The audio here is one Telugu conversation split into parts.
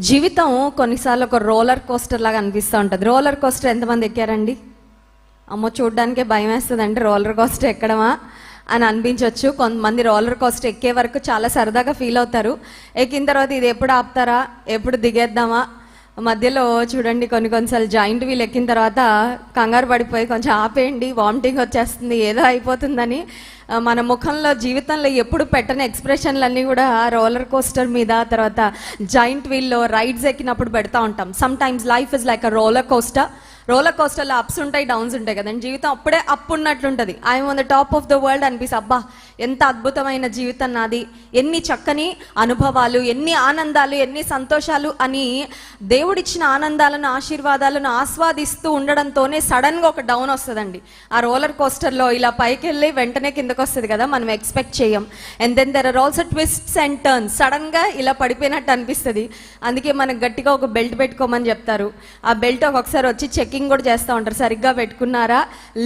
జీవితం కొన్నిసార్లు ఒక రోలర్ కోస్టర్ లాగా అనిపిస్తూ ఉంటుంది. రోలర్ కోస్టర్ ఎంతమంది ఎక్కారండి? అమ్మో, చూడడానికే భయం వేస్తుంది అంటే రోలర్ కోస్టర్ ఎక్కడమా అని అనిపించవచ్చు. కొంతమంది రోలర్ కోస్టర్ ఎక్కే వరకు చాలా సరదాగా ఫీల్ అవుతారు. ఎక్కిన తర్వాత ఇది ఎప్పుడు ఆపుతారా, ఎప్పుడు దిగేద్దామా, మధ్యలో చూడండి కొన్నిసార్లు జాయింట్ వీల్ ఎక్కిన తర్వాత కంగారు పడిపోయి కొంచెం ఆపేయండి, వామిటింగ్ వచ్చేస్తుంది, ఏదో అయిపోతుందని మన ముఖంలో జీవితంలో ఎప్పుడు పెట్టని ఎక్స్ప్రెషన్లన్నీ కూడా రోలర్ కోస్టర్ మీద, తర్వాత జాయింట్ వీల్లో రైడ్స్ ఎక్కినప్పుడు పెడతా ఉంటాం. Sometimes life is like a roller coaster. Roller కోస్టర్లో అప్స్ ఉంటాయి, డౌన్స్ ఉంటాయి కదండి. జీవితం అప్పుడే అప్ ఉన్నట్లుంటుంది. I'm on the top of the world అనిపిస్తుంది. అబ్బా, ఎంత అద్భుతమైన జీవితం నాది, ఎన్ని చక్కని అనుభవాలు, ఎన్ని ఆనందాలు, ఎన్ని సంతోషాలు అని దేవుడిచ్చిన ఆనందాలను, ఆశీర్వాదాలను ఆస్వాదిస్తూ ఉండడంతోనే సడన్గా ఒక డౌన్ వస్తుందండి. ఆ రోలర్ కోస్టర్లో ఇలా పైకి వెళ్ళి వెంటనే కిందకు వస్తుంది కదా, మనం ఎక్స్పెక్ట్ చేయం. And then there are also twists and turns. సడన్గా ఇలా పడిపోయినట్టు అనిపిస్తుంది. అందుకే మనకు గట్టిగా ఒక బెల్ట్ పెట్టుకోమని చెప్తారు. ఆ బెల్ట్ ఒక్కొక్కసారి వచ్చి చెకింగ్ కూడా చేస్తూ ఉంటారు, సరిగ్గా పెట్టుకున్నారా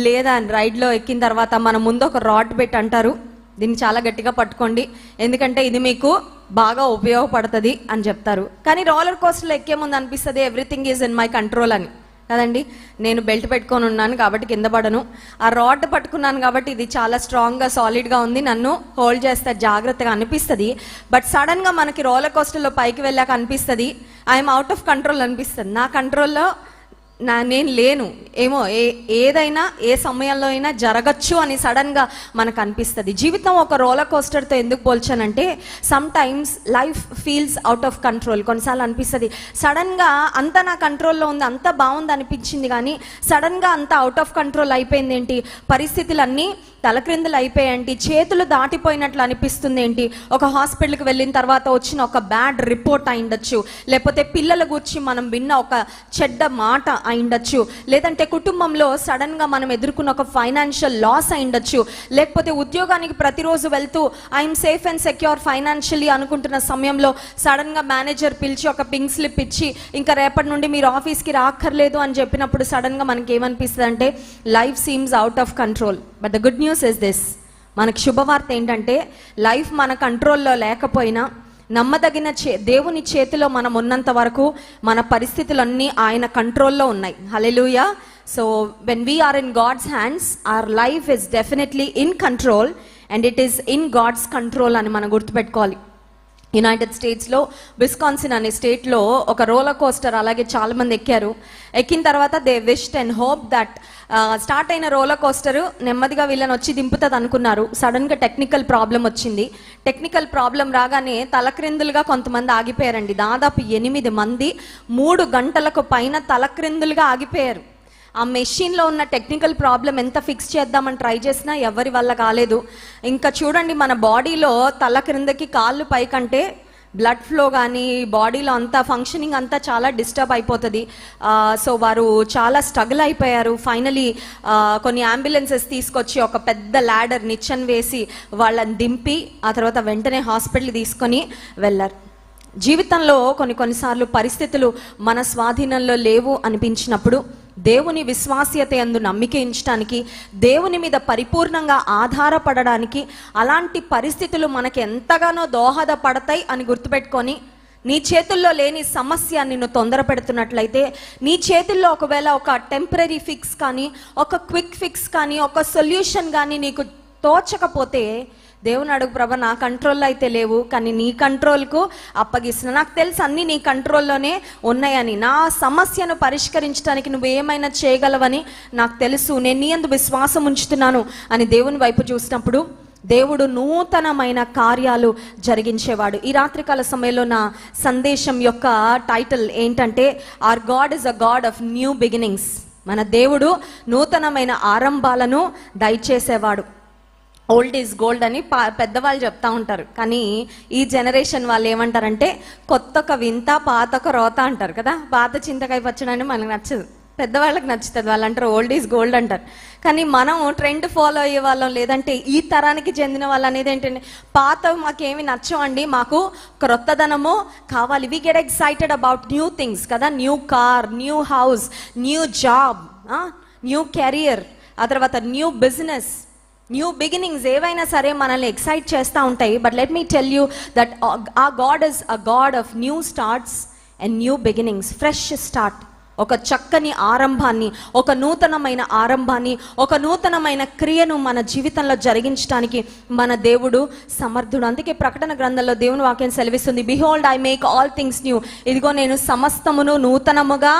లేదా అని. రైడ్లో ఎక్కిన తర్వాత మన ముందు ఒక రాడ్ పెట్టి అంటారు, దీన్ని చాలా గట్టిగా పట్టుకోండి, ఎందుకంటే ఇది మీకు బాగా ఉపయోగపడుతుంది అని చెప్తారు. కానీ రోలర్ కోస్టర్లో ఎక్కే ముందు అనిపిస్తుంది everything is in my control అని కదండి. నేను బెల్ట్ పెట్టుకొని ఉన్నాను కాబట్టి కింద పడను, ఆ రాడ్ పట్టుకున్నాను కాబట్టి ఇది చాలా స్ట్రాంగ్గా సాలిడ్గా ఉంది, నన్ను హోల్డ్ చేస్తే జాగ్రత్తగా అనిపిస్తుంది. బట్ సడన్గా మనకి రోలర్ కోస్టర్లో పైకి వెళ్ళాక అనిపిస్తుంది ఐఎమ్ అవుట్ ఆఫ్ కంట్రోల్ అనిపిస్తుంది. నా కంట్రోల్లో నేను లేను, ఏమో ఏదైనా ఏ సమయంలో అయినా జరగచ్చు అని సడన్గా మనకు అనిపిస్తుంది. జీవితం ఒక రోలర్ కోస్టర్తో ఎందుకు పోల్చానంటే, sometimes life feels out of control. కొన్నిసార్లు అనిపిస్తుంది సడన్గా అంతా నా కంట్రోల్లో ఉంది, అంతా బాగుంది అనిపించింది, కానీ సడన్గా అంతా అవుట్ ఆఫ్ కంట్రోల్ అయిపోయింది ఏంటి, పరిస్థితులన్నీ తలక్రిందులు అయిపోయాయంటి, చేతులు దాటిపోయినట్లు అనిపిస్తుంది ఏంటి. ఒక హాస్పిటల్కి వెళ్ళిన తర్వాత వచ్చిన ఒక బ్యాడ్ రిపోర్ట్ అయిండొచ్చు, లేకపోతే పిల్లల గురించి మనం విన్న ఒక చెడ్డ మాట అయిండొచ్చు, లేదంటే కుటుంబంలో సడన్గా మనం ఎదుర్కొన్న ఒక ఫైనాన్షియల్ లాస్ అయిండొచ్చు, లేకపోతే ఉద్యోగానికి ప్రతిరోజు వెళ్తూ I'm safe and secure financially అనుకుంటున్న సమయంలో సడన్గా మేనేజర్ పిలిచి ఒక పింక్ స్లిప్ ఇచ్చి ఇంకా రేపటి నుండి మీరు ఆఫీస్కి రాక్కర్లేదు అని చెప్పినప్పుడు సడన్గా మనకి ఏమనిపిస్తుంది అంటే life seems out of control. But the good news is this, మనకు శుభవార్త ఏంటంటే లైఫ్ మన కంట్రోల్లో లేకపోయినా నమ్మదగిన దేవుని చేతిలో మనం ఉన్నంత వరకు మన పరిస్థితులన్నీ ఆయన కంట్రోల్లో ఉన్నాయి. Hallelujah. So when we are in God's hands, our life is definitely in control and it is in God's control అని మనం గుర్తుపెట్టుకోవాలి. యునైటెడ్ స్టేట్స్లో విస్కాన్సిన్ అనే స్టేట్లో ఒక రోలర్ కోస్టర్ అలాగే చాలామంది ఎక్కారు. ఎక్కిన తర్వాత they wished and hope that start అయిన రోలర్ కోస్టర్ నెమ్మదిగా వీళ్ళని వచ్చి దింపుతుంది అనుకున్నారు. సడన్గా టెక్నికల్ ప్రాబ్లం వచ్చింది. టెక్నికల్ ప్రాబ్లం రాగానే తలక్రిందులుగా కొంతమంది ఆగిపోయారండి. దాదాపు 8 మంది 3 గంటలకు పైన తలక్రిందులుగా ఆగిపోయారు. ఆ మెషిన్లో ఉన్న టెక్నికల్ ప్రాబ్లం ఎంత ఫిక్స్ చేద్దామని ట్రై చేసినా ఎవరి వల్ల కాలేదు. ఇంకా చూడండి, మన బాడీలో తల క్రిందకి కాళ్ళు పైకంటే బ్లడ్ ఫ్లో కానీ బాడీలో అంతా ఫంక్షనింగ్ అంతా చాలా డిస్టర్బ్ అయిపోతుంది. సో వారు చాలా స్ట్రగుల్ అయిపోయారు. ఫైనలీ కొన్ని అంబులెన్సెస్ తీసుకొచ్చి ఒక పెద్ద ల్యాడర్ నిచ్చెన వేసి వాళ్ళని దింపి ఆ తర్వాత వెంటనే హాస్పిటల్ తీసుకొని వెళ్ళారు. జీవితంలో కొన్నిసార్లు పరిస్థితులు మన స్వాధీనంలో లేవు అనిపించినప్పుడు దేవుని విశ్వాస్యత యందు నమ్మిక ఉంచడానికి, దేవుని మీద పరిపూర్ణంగా ఆధారపడడానికి అలాంటి పరిస్థితులు మనకి ఎంతగానో దోహదపడతాయి అని గుర్తుపెట్టుకొని, నీ చేతుల్లో లేని సమస్య నిన్ను తొందర పెడుతున్నట్లయితే, నీ చేతుల్లో ఒకవేళ ఒక టెంపరీ ఫిక్స్ కానీ, ఒక క్విక్ ఫిక్స్ కానీ, ఒక సొల్యూషన్ కానీ నీకు తోచకపోతే దేవుని అడుగు, ప్రభా నా కంట్రోల్లో అయితే లేవు కానీ నీ కంట్రోల్కు అప్పగిస్తున్నా, నాకు తెలుసు అన్నీ నీ కంట్రోల్లోనే ఉన్నాయని, నా సమస్యను పరిష్కరించడానికి నువ్వు ఏమైనా చేయగలవని నాకు తెలుసు, నేను నీ యందు విశ్వాసం ఉంచుతున్నాను అని దేవుని వైపు చూసినప్పుడు దేవుడు నూతనమైన కార్యాలు జరిగించేవాడు. ఈ రాత్రికాల సమయంలో నా సందేశం యొక్క టైటిల్ ఏంటంటే, our God is a God of new beginnings. మన దేవుడు నూతనమైన ఆరంభాలను దయచేసేవాడు. ఓల్డ్ ఈజ్ గోల్డ్ అని పెద్దవాళ్ళు చెప్తా ఉంటారు, కానీ ఈ జనరేషన్ వాళ్ళు ఏమంటారంటే కొత్త ఒక వింత పాత ఒక రోత అంటారు కదా. పాత చింతకాయ పచ్చడి మనకు నచ్చదు, పెద్దవాళ్ళకి నచ్చుతుంది, వాళ్ళు అంటారు ఓల్డ్ ఈజ్ గోల్డ్ అంటారు. కానీ మనం ట్రెండ్ ఫాలో అయ్యే వాళ్ళం, లేదంటే ఈ తరానికి చెందిన వాళ్ళు అనేది ఏంటంటే పాతవి మాకేమి నచ్చవండి, మాకు క్రొత్తదనము కావాలి. We get excited about new things కదా, new car, new house, new job, new career, ఆ తర్వాత న్యూ బిజినెస్, న్యూ బిగినింగ్స్ ఏవైనా సరే మనల్ని ఎక్సైట్ చేస్తూ ఉంటాయి. But let me tell you that our God is a God of new starts a new beginnings, fresh start, ఒక చక్కని ఆరంభాన్ని, ఒక నూతనమైన ఆరంభాన్ని, ఒక నూతనమైన క్రియను మన జీవితంలో జరిగించడానికి మన దేవుడు సమర్థుడు. అందుకే ప్రకటన గ్రంథంలో దేవుని వాక్యం సెలవిస్తుంది, behold I make all things new. ఇదిగో నేను సమస్తమును నూతనముగా.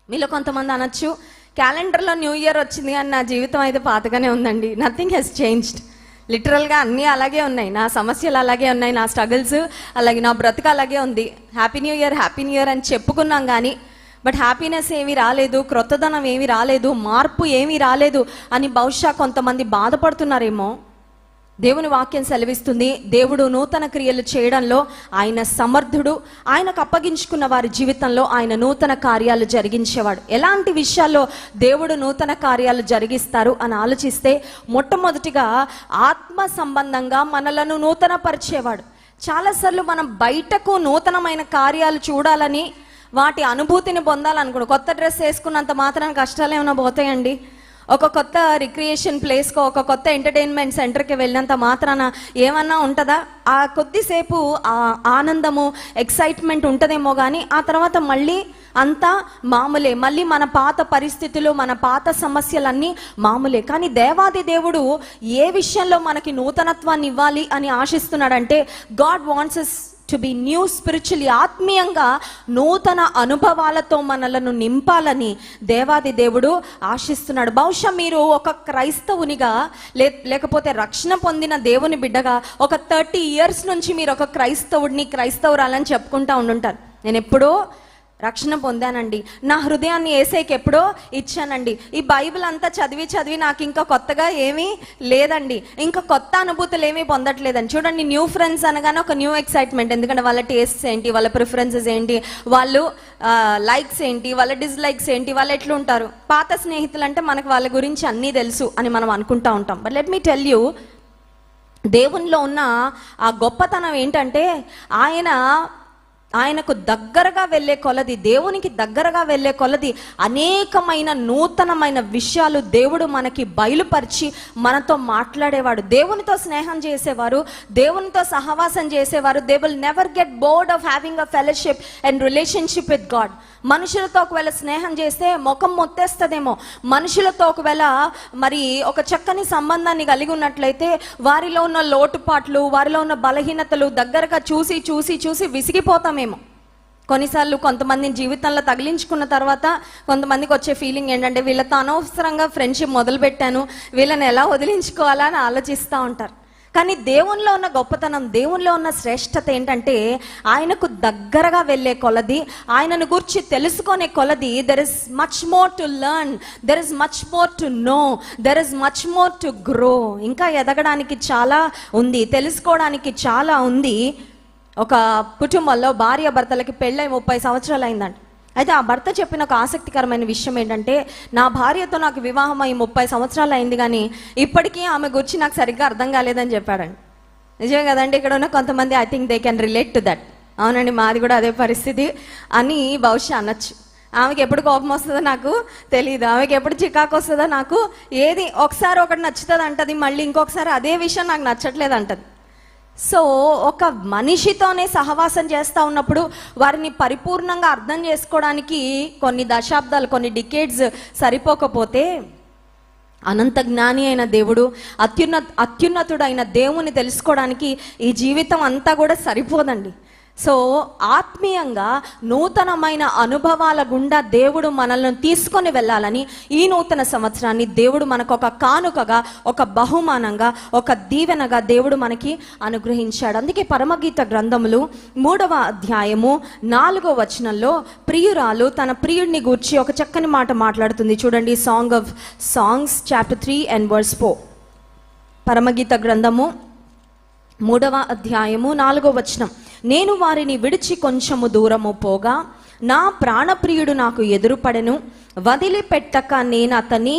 మీలో కొంతమంది అనొచ్చు, క్యాలెండర్లో న్యూ ఇయర్ వచ్చింది కానీ నా జీవితం అయితే పాతగానే ఉందండి. Nothing has changed. లిటరల్గా అన్నీ అలాగే ఉన్నాయి, నా సమస్యలు అలాగే ఉన్నాయి, నా స్ట్రగుల్స్ అలాగే, నా బ్రతుకు అలాగే ఉంది. హ్యాపీ న్యూ ఇయర్ అని చెప్పుకున్నాం కానీ బట్ హ్యాపీనెస్ ఏమీ రాలేదు, క్రొత్తదనం ఏమీ రాలేదు, మార్పు ఏమీ రాలేదు అని బహుశా కొంతమంది బాధపడుతున్నారేమో. దేవుని వాక్యం సెలవిస్తుంది, దేవుడు నూతన క్రియలు చేయడంలో ఆయన సమర్థుడు. ఆయనకు అప్పగించుకున్న వారి జీవితంలో ఆయన నూతన కార్యాలు జరిగించేవాడు. ఎలాంటి విషయాల్లో దేవుడు నూతన కార్యాలు జరిగిస్తారు అని ఆలోచిస్తే, మొట్టమొదటిగా ఆత్మ సంబంధంగా మనలను నూతన పరిచేవాడు. చాలాసార్లు మనం బయటకు నూతనమైన కార్యాలు చూడాలని, వాటి అనుభూతిని పొందాలనుకోండి. కొత్త డ్రెస్ వేసుకున్నంత మాత్రాన కష్టాలు ఏమైనా పోతాయండి? ఒక కొత్త రిక్రియేషన్ ప్లేస్కో, ఒక కొత్త ఎంటర్టైన్మెంట్ సెంటర్కి వెళ్ళినంత మాత్రాన ఏమన్నా ఉంటుందా? ఆ కొద్దిసేపు ఆ ఆనందము, ఎక్సైట్మెంట్ ఉంటుందేమో కానీ ఆ తర్వాత మళ్ళీ అంతా మామూలే. మళ్ళీ మన పాత పరిస్థితులు, మన పాత సమస్యలన్నీ మామూలే. కానీ దేవాది దేవుడు ఏ విషయంలో మనకి నూతనత్వాన్ని ఇవ్వాలి అని ఆశిస్తున్నాడంటే, God wants us to be new spiritually, ఆత్మీయంగా నూతన అనుభవాలతో మనలను నింపాలని దేవాది దేవుడు ఆశిస్తున్నాడు. బహుశా మీరు ఒక క్రైస్తవునిగా లేకపోతే రక్షణ పొందిన దేవుని బిడ్డగా ఒక 30 years నుంచి మీరు ఒక క్రైస్తవురాలని చెప్పుకుంటా ఉండుంటారు. నేను ఎప్పుడో రక్షణ పొందానండి, నా హృదయాన్ని యేసయ్యకి ఎప్పుడో ఇచ్చానండి, ఈ బైబిల్ అంతా చదివి నాకు ఇంకా కొత్తగా ఏమీ లేదండి, ఇంకా కొత్త అనుభూతులు ఏమీ పొందట్లేదని. చూడండి, న్యూ ఫ్రెండ్స్ అనగానే ఒక న్యూ ఎక్సైట్మెంట్. ఎందుకంటే వాళ్ళ టేస్ట్స్ ఏంటి, వాళ్ళ ప్రిఫరెన్సెస్ ఏంటి, వాళ్ళు లైక్స్ ఏంటి, వాళ్ళ డిస్లైక్స్ ఏంటి, వాళ్ళు ఎట్లుంటారు. పాత స్నేహితులు అంటే మనకు వాళ్ళ గురించి అన్నీ తెలుసు అని మనం అనుకుంటా ఉంటాం. But let me tell you, దేవునిలో ఉన్న ఆ గొప్పతనం ఏంటంటే, ఆయనకు దగ్గరగా వెళ్ళే కొలది, దేవునికి దగ్గరగా వెళ్ళే కొలది అనేకమైన నూతనమైన విషయాలు దేవుడు మనకి బయలుపరిచి మనతో మాట్లాడేవాడు. దేవునితో స్నేహం చేసేవారు, దేవునితో సహవాసం చేసేవారు, they will never get bored of having a fellowship and relationship with God. మనుషులతో ఒకవేళ స్నేహం చేస్తే ముఖం మొత్తేస్తుందేమో, మనుషులతో ఒకవేళ మరి ఒక చక్కని సంబంధాన్ని కలిగి ఉన్నట్లయితే వారిలో ఉన్న లోటుపాట్లు, వారిలో ఉన్న బలహీనతలు దగ్గరగా చూసి చూసి చూసి విసిగిపోతామేమో. కొన్నిసార్లు కొంతమందిని జీవితంలో తగిలించుకున్న తర్వాత కొంతమందికి వచ్చే ఫీలింగ్ ఏంటంటే, వీళ్ళతో అనవసరంగా ఫ్రెండ్షిప్ మొదలుపెట్టాను, వీళ్ళని ఎలా వదిలించుకోవాలా అని ఆలోచిస్తూ ఉంటారు. కానీ దేవునిలో ఉన్న గొప్పతనం, దేవునిలో ఉన్న శ్రేష్టత ఏంటంటే, ఆయనకు దగ్గరగా వెళ్ళే కొలది, ఆయనను గురించి తెలుసుకునే కొలది, there is much more to learn, there is much more to know, there is much more to grow. ఇంకా ఎదగడానికి చాలా ఉంది, తెలుసుకోవడానికి చాలా ఉంది. ఒక కుటుంబంలో భార్య భర్తలకి పెళ్ళై 30 సంవత్సరాలు అయిందంట. అయితే ఆ భర్త చెప్పిన ఒక ఆసక్తికరమైన విషయం ఏంటంటే, నా భార్యతో నాకు వివాహం అయ్యి 30 సంవత్సరాలు అయింది కానీ ఇప్పటికీ ఆమె గురించి నాకు సరిగ్గా అర్థం కాలేదని చెప్పాడండి. నిజమే కదండి. ఇక్కడ ఉన్న కొంతమంది I think they can relate to that. అవునండి, మాది కూడా అదే పరిస్థితి అని బహుశా అనొచ్చు. ఆమెకి ఎప్పుడు కోపం వస్తుందో నాకు తెలియదు, ఆమెకి ఎప్పుడు చికాకు వస్తుందో నాకు, ఏది ఒకసారి ఒకటి నచ్చుతుంది అంటది, మళ్ళీ ఇంకొకసారి అదే విషయం నాకు నచ్చట్లేదు అంటది. సో ఒక మనిషితోనే సహవాసం చేస్తూ ఉన్నప్పుడు వారిని పరిపూర్ణంగా అర్థం చేసుకోవడానికి కొన్ని దశాబ్దాలు, కొన్ని డికేడ్స్ సరిపోకపోతే, అనంత జ్ఞాని అయిన దేవుడు, అత్యున్నతుడైన దేవుని తెలుసుకోవడానికి ఈ జీవితం అంతా కూడా సరిపోదండి. సో ఆత్మీయంగా నూతనమైన అనుభవాల గుండా దేవుడు మనల్ని తీసుకొని వెళ్ళాలని ఈ నూతన సంవత్సరాన్ని దేవుడు మనకు ఒక కానుకగా, ఒక బహుమానంగా, ఒక దీవెనగా దేవుడు మనకి అనుగ్రహించాడు. అందుకే పరమగీత గ్రంథములు 3వ అధ్యాయము 4వ వచనంలో ప్రియురాలు తన ప్రియుడిని గూర్చి ఒక చక్కని మాట మాట్లాడుతుంది. చూడండి, song of songs chapter 3 and verse 4. పరమగీత గ్రంథము 3వ అధ్యాయము 4వ వచనం. నేను వారిని విడిచి కొంచెము దూరము పోగా నా ప్రాణప్రియుడు నాకు ఎదురుపడెను, వదిలిపెట్టక నేను అతని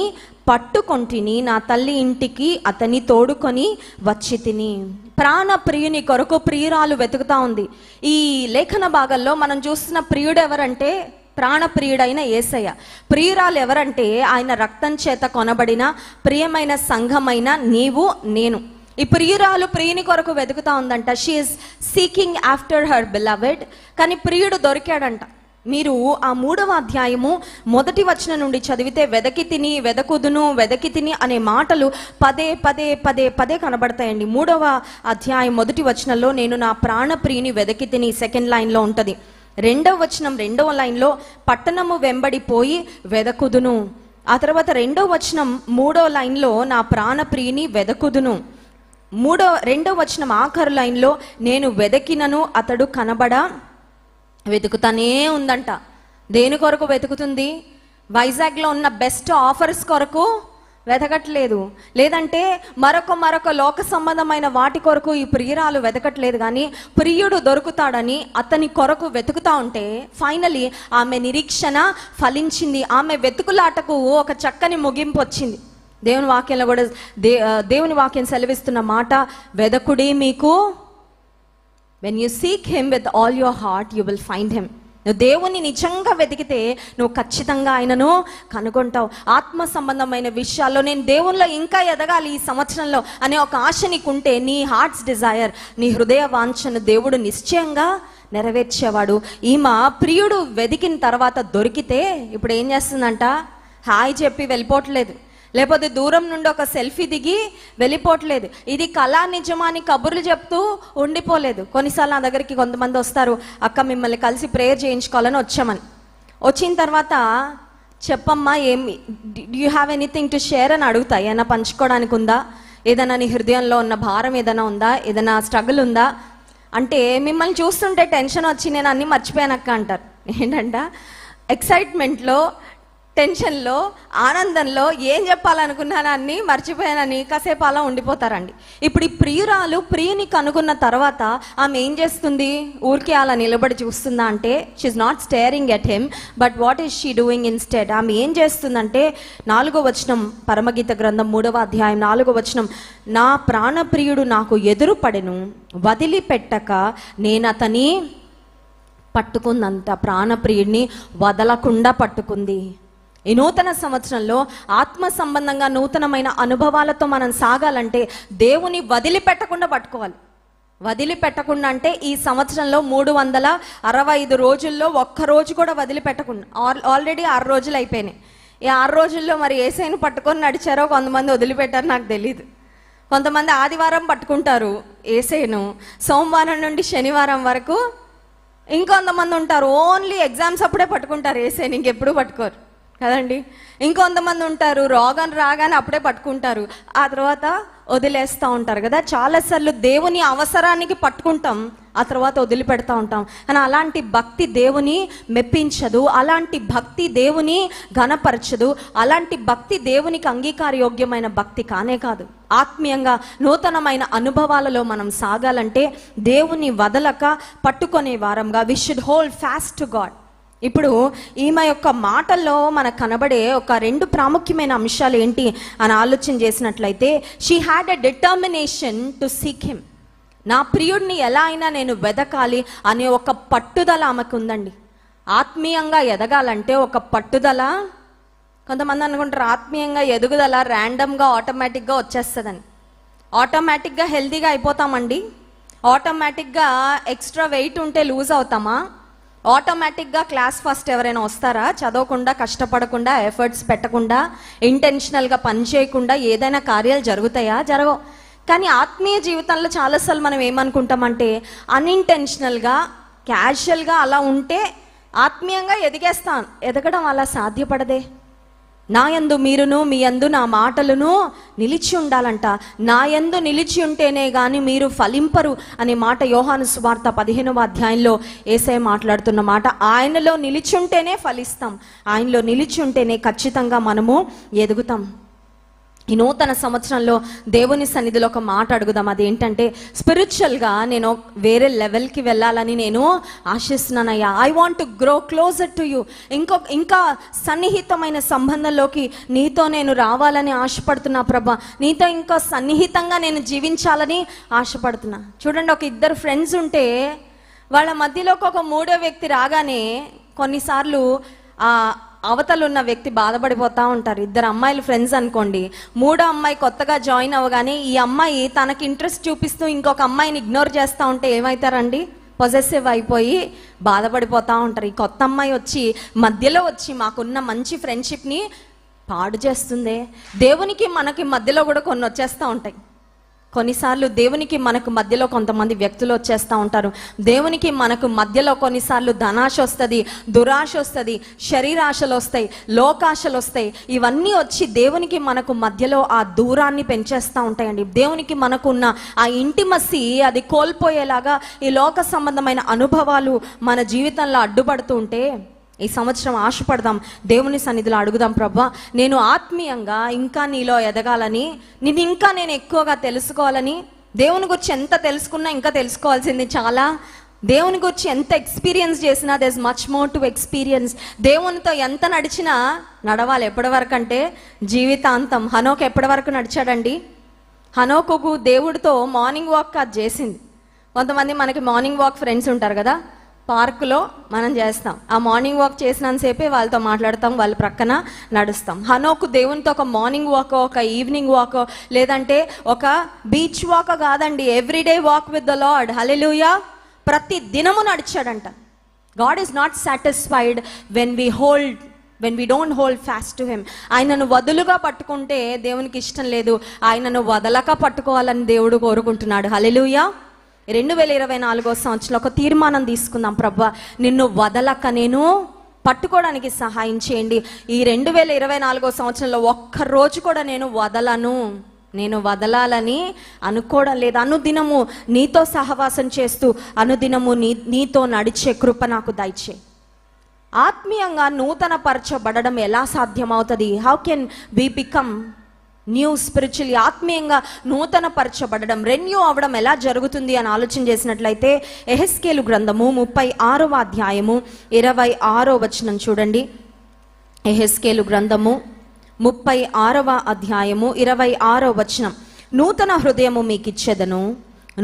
పట్టుకొంటిని, నా తల్లి ఇంటికి అతని తోడుకొని వచ్చి తిని. ప్రాణప్రియుని కొరకు ప్రియురాలు వెతుకుతా ఉంది. ఈ లేఖన భాగంలో మనం చూస్తున్న ప్రియుడు ఎవరంటే, ప్రాణప్రియుడైన యేసయ్య. ప్రియురాలు ఎవరంటే, ఆయన రక్తం చేత కొనబడిన ప్రియమైన సంఘమైన నీవు నేను. ఈ ప్రియురాలు ప్రియుని కొరకు వెతుకుతా ఉందంట. She is seeking after her beloved. కానీ ప్రియుడు దొరికాడంట. మీరు ఆ 3వ అధ్యాయము 1వ వచనం నుండి చదివితే వెదకి తిని వెదకుదును వెదకి తిని అనే మాటలు పదే పదే పదే పదే కనబడతాయండి. 3వ అధ్యాయం 1వ వచనంలో నేను నా ప్రాణప్రియుని వెదకి తిని సెకండ్ లైన్లో ఉంటుంది. 2వ వచనం 2వ లైన్లో పట్టణము వెంబడిపోయి వెదకుదును. ఆ తర్వాత 2వ వచనం 3వ లైన్లో నా ప్రాణప్రియుని వెదకుదును. 2వ వచనం ఆఖరు లైన్లో నేను వెదకినను అతడు కనబడా వెతుకుతానే ఉందంట. దేని కొరకు వెతుకుతుంది? వైజాగ్లో ఉన్న బెస్ట్ ఆఫర్స్ కొరకు వెతకట్లేదు, లేదంటే మరొక లోక సంబంధమైన వాటి కొరకు ఈ ప్రియురాలు వెతకట్లేదు. కానీ ప్రియుడు దొరుకుతాడని అతని కొరకు వెతుకుతా ఉంటే ఫైనలీ ఆమె నిరీక్షణ ఫలించింది. ఆమె వెతుకులాటకు ఒక చక్కని ముగింపు వచ్చింది. దేవుని వాక్యంలో కూడా దేవుని వాక్యం సెలవిస్తున్న మాట, వెదకుడి మీకు, when you seek him with all your heart you will find him. నువ్వు దేవుని నిజంగా వెతికితే నువ్వు ఖచ్చితంగా ఆయనను కనుగొంటావు. ఆత్మ సంబంధమైన విషయాల్లో నేను దేవునిలో ఇంకా ఎదగాలి ఈ సంవత్సరంలో అనే ఒక ఆశ నీకుంటే, నీ హార్ట్స్ డిజైర్, నీ హృదయ వాంఛను దేవుడు నిశ్చయంగా నెరవేర్చేవాడు. ఈమె ప్రియుడు వెతికిన తర్వాత దొరికితే ఇప్పుడు ఏం చేస్తుందంట? హాయ్ చెప్పి వెళ్ళిపోవట్లేదు, లేకపోతే దూరం నుండి ఒక సెల్ఫీ దిగి వెళ్ళిపోవట్లేదు. ఇది కళా నిజమాని కబుర్లు చెప్తూ ఉండిపోలేదు. కొన్నిసార్లు నా దగ్గరికి కొంతమంది వస్తారు, అక్క మిమ్మల్ని కలిసి ప్రేయర్ చేయించుకోవాలని వచ్చామని. వచ్చిన తర్వాత చెప్పమ్మా, ఏమి do you have anything to share అని అడుగుతా. ఏమైనా పంచుకోవడానికి ఉందా? ఏదైనా నీ హృదయంలో ఉన్న భారం ఏదైనా ఉందా? ఏదైనా స్ట్రగుల్ ఉందా అంటే, మిమ్మల్ని చూస్తుంటే టెన్షన్ వచ్చి నేను అన్నీ మర్చిపోయానక్క అంటారు. ఏంటంట, ఎక్సైట్మెంట్లో, టెన్షన్లో, ఆనందంలో ఏం చెప్పాలనుకున్నాను అన్నీ మర్చిపోయానని కాసేపు అలా ఉండిపోతారండి. ఇప్పుడు ఈ ప్రియురాలు ప్రియుని కనుగొన్న తర్వాత ఆమె ఏం చేస్తుంది? ఊరికే అలా నిలబడి చూస్తుందా అంటే, she is not staring at him, but what is she doing instead? ఆమె ఏం చేస్తుందంటే 4వ వచనం, పరమగీత గ్రంథం 3వ అధ్యాయం 4వ వచనం, నా ప్రాణప్రియుడు నాకు ఎదురు పడెను, వదిలిపెట్టక నేను అతని పట్టుకుందంట. ప్రాణప్రియుడిని వదలకుండా పట్టుకుంది. ఈ నూతన సంవత్సరంలో ఆత్మ సంబంధంగా నూతనమైన అనుభవాలతో మనం సాగాలంటే దేవుని వదిలిపెట్టకుండా పట్టుకోవాలి. వదిలిపెట్టకుండా అంటే ఈ సంవత్సరంలో 365 రోజుల్లో ఒక్కరోజు కూడా వదిలిపెట్టకుండా, ఆల్రెడీ 6 రోజులు అయిపోయినాయి. ఈ 6 రోజుల్లో మరి యేసయ్యను పట్టుకొని నడిచారో, కొంతమంది వదిలిపెట్టారో నాకు తెలియదు. కొంతమంది ఆదివారం పట్టుకుంటారు యేసయ్యను, సోమవారం నుండి శనివారం వరకు. ఇంకొంతమంది ఉంటారు ఓన్లీ ఎగ్జామ్స్ అప్పుడే పట్టుకుంటారు యేసయ్యని, ఇంకెప్పుడు పట్టుకోరు కదండి. ఇంకొంతమంది ఉంటారు రోగం రాగానే అప్పుడే పట్టుకుంటారు, ఆ తర్వాత వదిలేస్తూ ఉంటారు కదా. చాలాసార్లు దేవుని అవసరానికి పట్టుకుంటాం, ఆ తర్వాత వదిలిపెడతా ఉంటాం. కానీ అలాంటి భక్తి దేవుని మెప్పించదు, అలాంటి భక్తి దేవుని ఘనపరచదు, అలాంటి భక్తి దేవునికి అంగీకారయోగ్యమైన భక్తి కానే కాదు. ఆత్మీయంగా నూతనమైన అనుభవాలలో మనం సాగాలంటే దేవుని వదలక పట్టుకునే వారంగా we should hold fast to God. ఇప్పుడు ఈమె యొక్క మాటల్లో మనకు కనబడే ఒక 2 ప్రాముఖ్యమైన అంశాలు ఏంటి అని ఆలోచన చేసినట్లయితే, she had a determination to seek him. నా ప్రియుడిని ఎలా అయినా నేను వెదకాలి అనే ఒక పట్టుదల ఆమెకు ఉందండి. ఆత్మీయంగా ఎదగాలంటే ఒక పట్టుదల. కొంతమంది అనుకుంటారు ఆత్మీయంగా ఎదుగుదల ర్యాండమ్గా ఆటోమేటిక్గా వచ్చేస్తుందని. ఆటోమేటిక్గా హెల్తీగా అయిపోతామండి? ఆటోమేటిక్గా ఎక్స్ట్రా వెయిట్ ఉంటే లూజ్ అవుతామా? ఆటోమేటిక్గా క్లాస్ ఫస్ట్ ఎవరైనా వస్తారా? చదవకుండా, కష్టపడకుండా, ఎఫర్ట్స్ పెట్టకుండా, ఇంటెన్షనల్గా పని చేయకుండా ఏదైనా కార్యాలు జరుగుతాయా? జరగవు. కానీ ఆత్మీయ జీవితంలో చాలాసార్లు మనం ఏమనుకుంటామంటే, అన్ఇంటెన్షనల్గా, క్యాజువల్గా అలా ఉంటే ఆత్మీయంగా ఎదిగేస్తాను. ఎదగడం అలా సాధ్యపడదే. నా యందు మీరును, మీ యందు నా మాటలను నిలిచి ఉండాలంట. నా యందు నిలిచి ఉంటేనే కానీ మీరు ఫలింపరు అనే మాట యోహాను సువార్త 15వ అధ్యాయంలో యేసయ్య మాట్లాడుతున్న మాట. ఆయనలో నిలిచి ఉంటేనే ఫలిస్తాం, ఆయనలో నిలిచి ఉంటేనే ఖచ్చితంగా మనము ఎదుగుతాం. ఈ నూతన సంవత్సరంలో దేవుని సన్నిధిలో ఒక మాట అడుగుదాం. అదేంటంటే, స్పిరిచువల్గా నేను వేరే లెవెల్కి వెళ్ళాలని నేను ఆశిస్తున్నానయ్యా. I want to grow closer to you. ఇంకా సన్నిహితమైన సంబంధంలోకి నీతో నేను రావాలని ఆశపడుతున్నా ప్రభా. నీతో ఇంకా సన్నిహితంగా నేను జీవించాలని ఆశపడుతున్నా. చూడండి, ఒక 2 ఫ్రెండ్స్ ఉంటే వాళ్ళ మధ్యలోకి ఒక 3వ వ్యక్తి రాగానే కొన్నిసార్లు అవతల ఉన్న వ్యక్తి బాధపడిపోతూ ఉంటారు. ఇద్దరు అమ్మాయిలు ఫ్రెండ్స్ అనుకోండి, మూడో అమ్మాయి కొత్తగా జాయిన్ అవ్వగానే ఈ అమ్మాయి తనకి ఇంట్రెస్ట్ చూపిస్తూ ఇంకొక అమ్మాయిని ఇగ్నోర్ చేస్తూ ఉంటే ఏమవుతారండి? పొజెసివ్ అయిపోయి బాధపడిపోతూ ఉంటారు. ఈ కొత్త అమ్మాయి వచ్చి మధ్యలో వచ్చి మాకున్న మంచి ఫ్రెండ్షిప్ని పాడు చేస్తుందే. దేవునికి మనకి మధ్యలో కూడా కొన్ని వచ్చేస్తూ ఉంటాయి. కొన్నిసార్లు దేవునికి మనకు మధ్యలో కొంతమంది వ్యక్తులు వచ్చేస్తూ ఉంటారు. దేవునికి మనకు మధ్యలో కొన్నిసార్లు ధనాశ వస్తుంది, దురాశ వస్తుంది, శరీరాశలు వస్తాయి, లోకాశలు వస్తాయి. ఇవన్నీ వచ్చి దేవునికి మనకు మధ్యలో ఆ దూరాన్ని పెంచేస్తూ ఉంటాయండి. దేవునికి మనకున్న ఆ ఇంటిమసీ అది కోల్పోయేలాగా ఈ లోక సంబంధమైన అనుభవాలు మన జీవితంలో అడ్డుపడుతూ ఉంటే ఈ సంవత్సరం ఆశపడదాం, దేవుని సన్నిధిలో అడుగుదాం, ప్రభా నేను ఆత్మీయంగా ఇంకా నీలో ఎదగాలని, నేను ఎక్కువగా తెలుసుకోవాలని. దేవుని గురించి ఎంత తెలుసుకున్నా ఇంకా తెలుసుకోవాల్సింది చాలా. దేవుని గురించి ఎంత ఎక్స్పీరియన్స్ చేసినా there is much more to experience. దేవునితో ఎంత నడిచినా నడవాలి. ఎప్పటి వరకు అంటే జీవితాంతం. హనోకు ఎప్పటి వరకు నడిచాడండి? హనోకుకు దేవుడితో మార్నింగ్ వాక్ అది చేసింది. కొంతమంది మనకి మార్నింగ్ వాక్ ఫ్రెండ్స్ ఉంటారు కదా, పార్కులో మనం చేస్తాం. ఆ మార్నింగ్ వాక్ చేసినంతసేపే వాళ్ళతో మాట్లాడతాం, వాళ్ళ ప్రక్కన నడుస్తాం. హనోకు దేవునితో ఒక మార్నింగ్ వాక్, ఒక ఈవినింగ్ వాక్, లేదంటే ఒక బీచ్ వాక్ కాదండి, everyday walk with the Lord. Hallelujah. ప్రతి దినము నడిచాడంట. God is not satisfied when we don't hold fast to him. ఆయనను వదులుగా పట్టుకుంటే దేవునికి ఇష్టం లేదు, ఆయనను వదలక పట్టుకోవాలని దేవుడు కోరుకుంటున్నాడు. హల్లెలూయా. 2024 సంవత్సరంలో ఒక తీర్మానం తీసుకుందాం, ప్రభా నిన్ను వదలక నేను పట్టుకోవడానికి సహాయం చేయండి. ఈ 2024 సంవత్సరంలో ఒక్కరోజు కూడా నేను వదలాలని అనుకోవడం లేదు. అనుదినము నీతో సహవాసం చేస్తూ అనుదినము నీతో నడిచే కృప నాకు దయచేయి. ఆత్మీయంగా నూతన పరచబడడం ఎలా సాధ్యమవుతుంది? How can we become new spiritually? ఆత్మీయంగా నూతన పరచబడడం, రెన్యూ అవ్వడం ఎలా జరుగుతుంది అని ఆలోచన చేసినట్లయితే యెహెజ్కేలు గ్రంథము 36వ అధ్యాయము 26వ వచనం చూడండి. యెహెజ్కేలు గ్రంథము 36వ అధ్యాయము 26వ వచనం. నూతన హృదయము మీకు ఇచ్చేదను,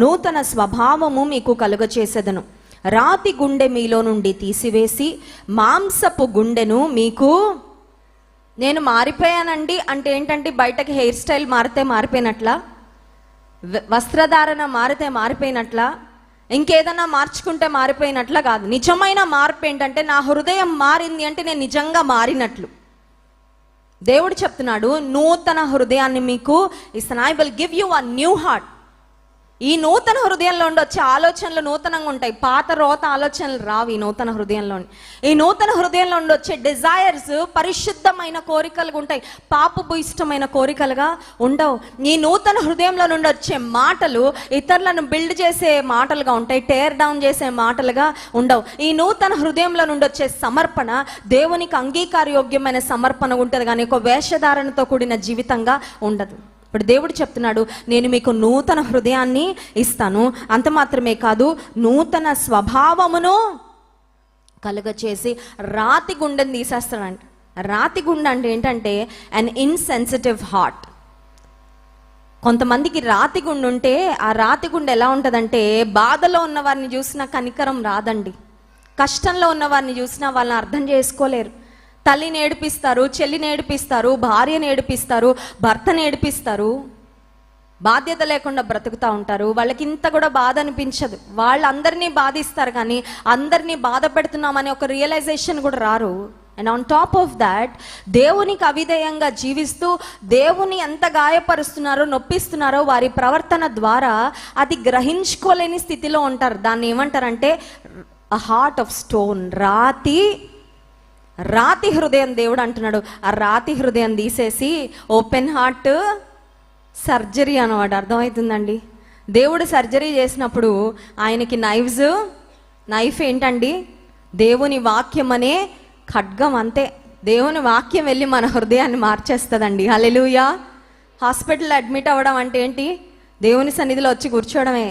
నూతన స్వభావము మీకు కలుగచేసేదను. రాతి గుండె మీలో నుండి తీసివేసి మాంసపు గుండెను మీకు. నేను మారిపోయానండి అంటే ఏంటంటే బయటకి హెయిర్ స్టైల్ మారితే మారిపోయినట్లా, వస్త్రధారణ మారితే మారిపోయినట్లా, ఇంకేదన్నా మార్చుకుంటే మారిపోయినట్లా కాదు. నిజమైన మార్పు ఏంటంటే నా హృదయం మారింది అంటే నేను నిజంగా మారినట్లు. దేవుడు చెప్తున్నాడు నూతన హృదయాన్ని మీకు ఇస్తాను. I will give you a new heart. ఈ నూతన హృదయంలో ఉండి వచ్చే ఆలోచనలు నూతనంగా ఉంటాయి. పాత రోత ఆలోచనలు రావు ఈ నూతన హృదయంలో. ఈ నూతన హృదయంలో ఉండి వచ్చే డిజైర్స్ పరిశుద్ధమైన కోరికలుగా ఉంటాయి, పాపపు ఇష్టమైన కోరికలుగా ఉండవు. ఈ నూతన హృదయంలో నుండి వచ్చే మాటలు ఇతరులను బిల్డ్ చేసే మాటలుగా ఉంటాయి, టేర్ డౌన్ చేసే మాటలుగా ఉండవు. ఈ నూతన హృదయంలో నుండి వచ్చే సమర్పణ దేవునికి అంగీకారయోగ్యమైన సమర్పణ ఉంటుంది, కానీ ఒక వేషధారణతో కూడిన జీవితంగా ఉండదు. ఇప్పుడు దేవుడు చెప్తున్నాడు నేను మీకు నూతన హృదయాన్ని ఇస్తాను, అంత మాత్రమే కాదు నూతన స్వభావమును కలుగచేసి రాతి గుండెని తీసేస్తాడంట. రాతి గుండె అంటే ఏంటంటే అన్ ఇన్సెన్సిటివ్ హార్ట్. కొంతమందికి రాతి గుండె ఉంటే ఆ రాతి గుండె ఎలా ఉంటుందంటే బాధలో ఉన్న వారిని చూసినా కనికరం రాదండి, కష్టంలో ఉన్న వారిని చూసినా వాళ్ళని అర్థం చేసుకోలేరు. తల్లిని ఏడిపిస్తారు, చెల్లిని ఏడిపిస్తారు, భార్యని ఏడిపిస్తారు, భర్తని ఏడిపిస్తారు, బాధ్యత లేకుండా బ్రతుకుతూ ఉంటారు. వాళ్ళకి ఇంత కూడా బాధ అనిపించదు. వాళ్ళందరినీ బాధిస్తారు కానీ అందరినీ బాధ పెడుతున్నామని ఒక రియలైజేషన్ కూడా రారు. And on top of that దేవునికి అవిధేయంగా జీవిస్తూ దేవుని ఎంత గాయపరుస్తున్నారో నొప్పిస్తున్నారో వారి ప్రవర్తన ద్వారా అది గ్రహించుకోలేని స్థితిలో ఉంటారు. దాన్ని ఏమంటారంటే అ హార్ట్ ఆఫ్ స్టోన్. రాతి హృదయం దేవుడు అంటున్నాడు ఆ రాతి హృదయం తీసేసి ఓపెన్ హార్ట్ సర్జరీ అన్నమాట. అర్థమవుతుందండి? దేవుడు సర్జరీ చేసినప్పుడు ఆయనకి నైఫ్ ఏంటండి? దేవుని వాక్యం అనే ఖడ్గం. అంతే, దేవుని వాక్యం వెళ్ళి మన హృదయాన్ని మార్చేస్తుందండి. హల్లెలూయా. హాస్పిటల్లో అడ్మిట్ అవ్వడం అంటే ఏంటి? దేవుని సన్నిధిలో వచ్చి కూర్చోవడమే.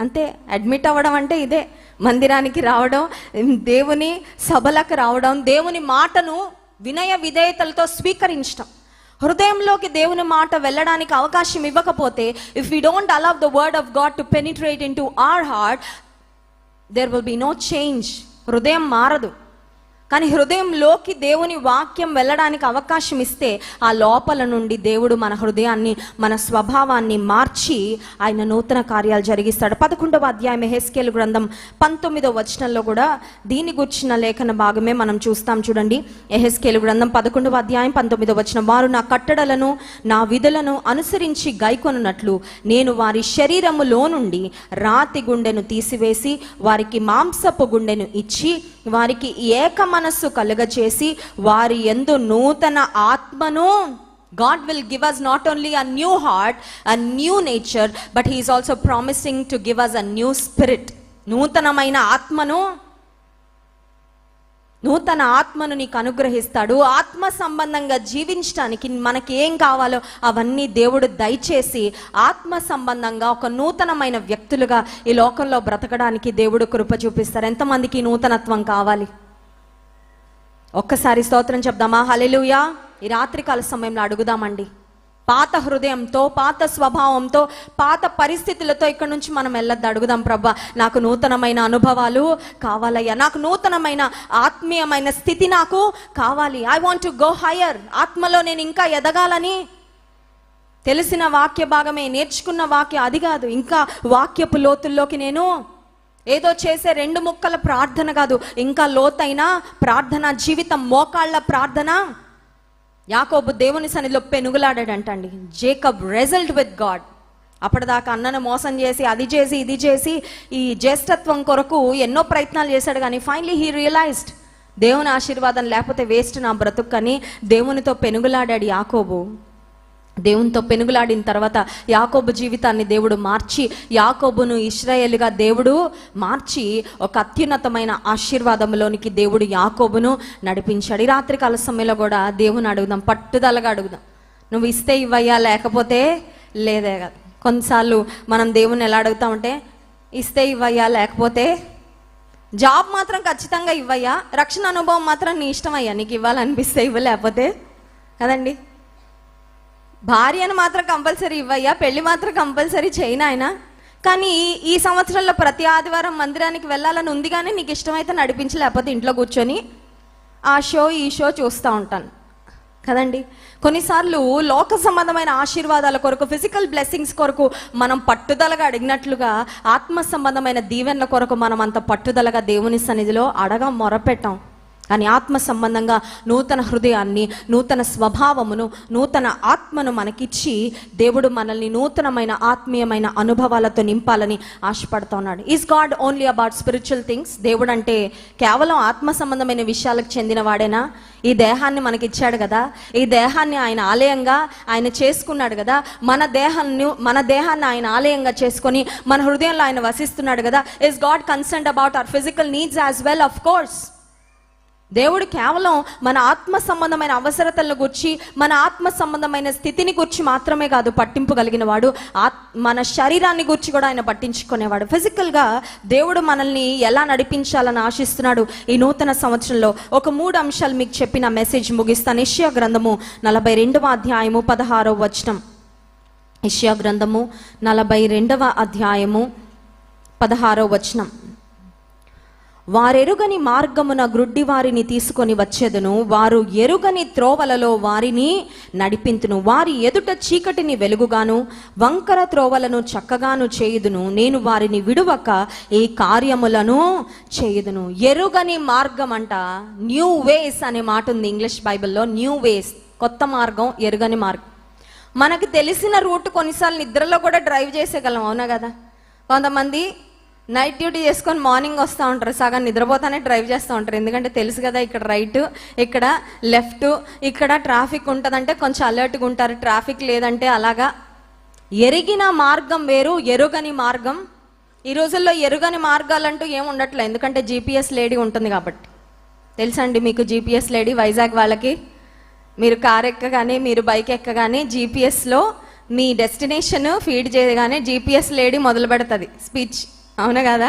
అంతే, అడ్మిట్ అవ్వడం అంటే ఇదే. మందిరానికి రావడం, దేవుని సభలకు రావడం, దేవుని మాటను వినయ విధేయతలతో స్వీకరించడం. హృదయంలోకి దేవుని మాట వెళ్ళడానికి అవకాశం ఇవ్వకపోతే, if we don't allow the word of God to penetrate into our heart, there will be no change. హృదయం మారదు. కానీ హృదయంలోకి దేవుని వాక్యం వెళ్ళడానికి అవకాశం ఇస్తే ఆ లోపల నుండి దేవుడు మన హృదయాన్ని, మన స్వభావాన్ని మార్చి ఆయన నూతన కార్యాలు జరిగిస్తాడు. 11వ అధ్యాయం యెహెజ్కేలు గ్రంథం 19వ వచనంలో కూడా దీన్ని గుర్చిన లేఖన భాగమే మనం చూస్తాం. చూడండి, యెహెజ్కేలు గ్రంథం 11వ అధ్యాయం 19వ వచనం. వారు నా కట్టడలను నా విధులను అనుసరించి గైకొనున్నట్లు నేను వారి శరీరములో నుండి రాతి గుండెను తీసివేసి వారికి మాంసపు గుండెను ఇచ్చి వారికి ఏక మనస్సు కలుగచేసి వారి యందు నూతన ఆత్మను, God will give us not only a new heart, a new nature, but he is also promising to give us a new spirit. నూతనమైన ఆత్మను, నూతన ఆత్మను నీకు అనుగ్రహిస్తాడు. ఆత్మ సంబంధంగా జీవించడానికి మనకి ఏం కావాలో అవన్నీ దేవుడు దయచేసి ఆత్మ సంబంధంగా ఒక నూతనమైన వ్యక్తులుగా ఈ లోకంలో బ్రతకడానికి దేవుడు కృప చూపిస్తారు. ఎంతమందికి నూతనత్వం కావాలి? ఒక్కసారి స్తోత్రం చెప్దామా? హల్లెలూయా. ఈ రాత్రికాల సమయంలో అడుగుదామండి. పాత హృదయంతో, పాత స్వభావంతో, పాత పరిస్థితులతో ఇక్కడ నుంచి మనం వెళ్ళొద్దు. అడుగుదాం, ప్రభా నాకు నూతనమైన అనుభవాలు కావాలయ్యా, నాకు నూతనమైన ఆత్మీయమైన స్థితి నాకు కావాలి. I want to go higher. ఆత్మలో నేను ఇంకా ఎదగాలని. తెలిసిన వాక్య భాగమే, నేర్చుకున్న వాక్యం అది కాదు, ఇంకా వాక్యపు లోతుల్లోకి నేను ఏదో చేసే 2 ముక్కల ప్రార్థన కాదు, ఇంకా లోతైన ప్రార్థన జీవితం, మోకాళ్ళ ప్రార్థన. యాకోబు దేవుని సన్నిధిలో పెనుగులాడాడంటండి. Jacob wrestled with God. అప్పటిదాకా అన్నను మోసం చేసి, అది చేసి, ఇది చేసి, ఈ జ్యేష్ఠత్వం కొరకు ఎన్నో ప్రయత్నాలు చేశాడు. కానీ ఫైనలీ హీ రియలైజ్డ్ దేవుని ఆశీర్వాదం లేకపోతే వేస్ట్ నా బ్రతుకు అని దేవునితో పెనుగులాడాడు యాకోబు. దేవునితో పెనుగులాడిన తర్వాత యాకోబు జీవితాన్ని దేవుడు మార్చి, యాకోబును ఇశ్రాయేలుగా దేవుడు మార్చి ఒక అత్యున్నతమైన ఆశీర్వాదంలోనికి దేవుడు యాకోబును నడిపించాడు. ఈ రాత్రికాల సమయంలో కూడా దేవుని అడుగుదాం, పట్టుదలగా అడుగుదాం. నువ్వు ఇస్తే ఇవ్వయ్యా, లేకపోతే లేదే కదా. కొన్నిసార్లు మనం దేవుని ఎలా అడుగుతామంటే, ఇస్తే ఇవ్వయ్యా, లేకపోతే జాబ్ మాత్రం ఖచ్చితంగా ఇవ్వయ్యా, రక్షణ అనుభవం మాత్రం నీ ఇష్టం అయ్యా, నీకు ఇవ్వాలనిపిస్తే ఇవ్వ, లేకపోతే కదండి. భార్యను మాత్రం కంపల్సరీ ఇవ్వయ్యా, పెళ్లి మాత్రం కంపల్సరీ చేయను ఆయన. కానీ ఈ సంవత్సరంలో ప్రతి ఆదివారం మందిరానికి వెళ్ళాలని ఉంది, కానీ నీకు ఇష్టమైతే నడిపించి, లేకపోతే ఇంట్లో కూర్చొని ఆ షో ఈ షో చూస్తూ ఉంటాను కదండి. కొన్నిసార్లు లోక సంబంధమైన ఆశీర్వాదాల కొరకు, ఫిజికల్ బ్లెస్సింగ్స్ కొరకు మనం పట్టుదలగా అడిగినట్లుగా ఆత్మ సంబంధమైన దీవెనల కొరకు మనం అంత పట్టుదలగా దేవుని సన్నిధిలో మొరపెట్టాం. కానీ ఆత్మ సంబంధంగా నూతన హృదయాన్ని, నూతన స్వభావమును, నూతన ఆత్మను మనకిచ్చి దేవుడు మనల్ని నూతనమైన ఆత్మీయమైన అనుభవాలతో నింపాలని ఆశపడుతూ ఉన్నాడు. Is God only about spiritual things? దేవుడు అంటే కేవలం ఆత్మ సంబంధమైన విషయాలకు చెందిన వాడేనా? ఈ దేహాన్ని మనకి ఇచ్చాడు కదా, ఈ దేహాన్ని ఆయన ఆలయంగా ఆయన చేసుకున్నాడు కదా, మన దేహాన్ని ఆయన ఆలయంగా చేసుకొని మన హృదయంలో ఆయన వసిస్తున్నాడు కదా. Is God concerned about our physical needs as well? Of course. దేవుడు కేవలం మన ఆత్మ సంబంధమైన అవసరతలను గురించి, మన ఆత్మ సంబంధమైన స్థితిని గురించి మాత్రమే కాదు పట్టింపు కలిగిన వాడు, మన శరీరాన్ని గురించి కూడా ఆయన పట్టించుకునేవాడు. ఫిజికల్గా దేవుడు మనల్ని ఎలా నడిపించాలని ఆశిస్తున్నాడు ఈ నూతన సంవత్సరంలో ఒక 3 అంశాలు మీకు చెప్పిన మెసేజ్ ముగిస్తాను. యెషయా గ్రంథము 42వ అధ్యాయము 16వ వచనం. యెషయా గ్రంథము 42వ అధ్యాయము 16వ వచనం. వారెరుగని మార్గమున గ్రుడ్డి వారిని తీసుకొని వచ్చేదను, వారు ఎరుగని త్రోవలలో వారిని నడిపింతును. వారి ఎదుట చీకటిని వెలుగుగాను, వంకర త్రోవలను చక్కగాను చేయుదును. నేను వారిని విడువక ఈ కార్యములను చేయుదును. ఎరుగని మార్గం అంట, న్యూ వేస్ అనే మాట ఉంది ఇంగ్లీష్ బైబిల్లో. న్యూ వేస్, కొత్త మార్గం, ఎరుగని మార్గం. మనకు తెలిసిన రూట్ కొన్నిసార్లు నిద్రలో కూడా డ్రైవ్ చేసేయగలం, అవునా కదా. కొంతమంది నైట్ డ్యూటీ చేసుకొని మార్నింగ్ వస్తూ ఉంటారు, సగం నిద్రపోతానే డ్రైవ్ చేస్తూ ఉంటారు. ఎందుకంటే తెలుసు కదా ఇక్కడ రైట్, ఇక్కడ లెఫ్ట్, ఇక్కడ ట్రాఫిక్ ఉంటుందంటే కొంచెం అలర్ట్గా ఉంటారు, ట్రాఫిక్ లేదంటే అలాగా. ఎరిగిన మార్గం వేరు, ఎరుగని మార్గం. ఈ రోజుల్లో ఎరుగని మార్గాలంటూ ఏమి ఉండట్లేదు, ఎందుకంటే జీపీఎస్ లేడీ ఉంటుంది కాబట్టి. తెలుసండి మీకు జీపీఎస్ లేడీ? వైజాగ్ వాళ్ళకి మీరు కార్ ఎక్కగానే, మీరు బైక్ ఎక్కగానే జీపీఎస్లో మీ డెస్టినేషన్ ఫీడ్ చేయగానే జీపీఎస్ లేడీ మొదలు పెడుతుంది స్పీచ్, అవునా కదా.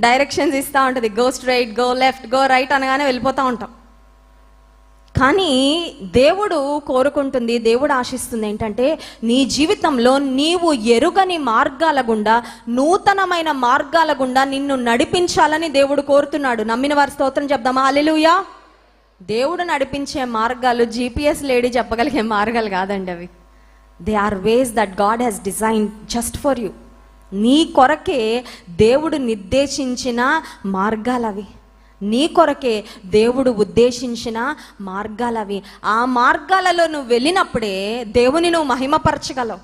డైరెక్షన్స్ ఇస్తూ ఉంటుంది, go straight, go left, go right అనగానే వెళ్ళిపోతూ ఉంటాం. కానీ దేవుడు కోరుకుంటుంది, దేవుడు ఆశిస్తుంది ఏంటంటే నీ జీవితంలో నీవు ఎరుగని మార్గాల గుండా, నూతనమైన మార్గాల గుండా నిన్ను నడిపించాలని దేవుడు కోరుతున్నాడు. నమ్మిన వారి స్తోత్రం చెప్దామా? హల్లెలూయా. దేవుడు నడిపించే మార్గాలు జీపీఎస్ లేడీ చెప్పగలిగే మార్గాలు కాదండి అవి. They are ways that God has design just for you. నీ కొరకే దేవుడు నిర్దేశించిన మార్గాలు అవి. నీ కొరకే దేవుడు ఉద్దేశించిన మార్గాలు అవి. ఆ మార్గాలలో నువ్వు వెళ్ళినప్పుడే దేవుని నువ్వు మహిమపరచగలవు.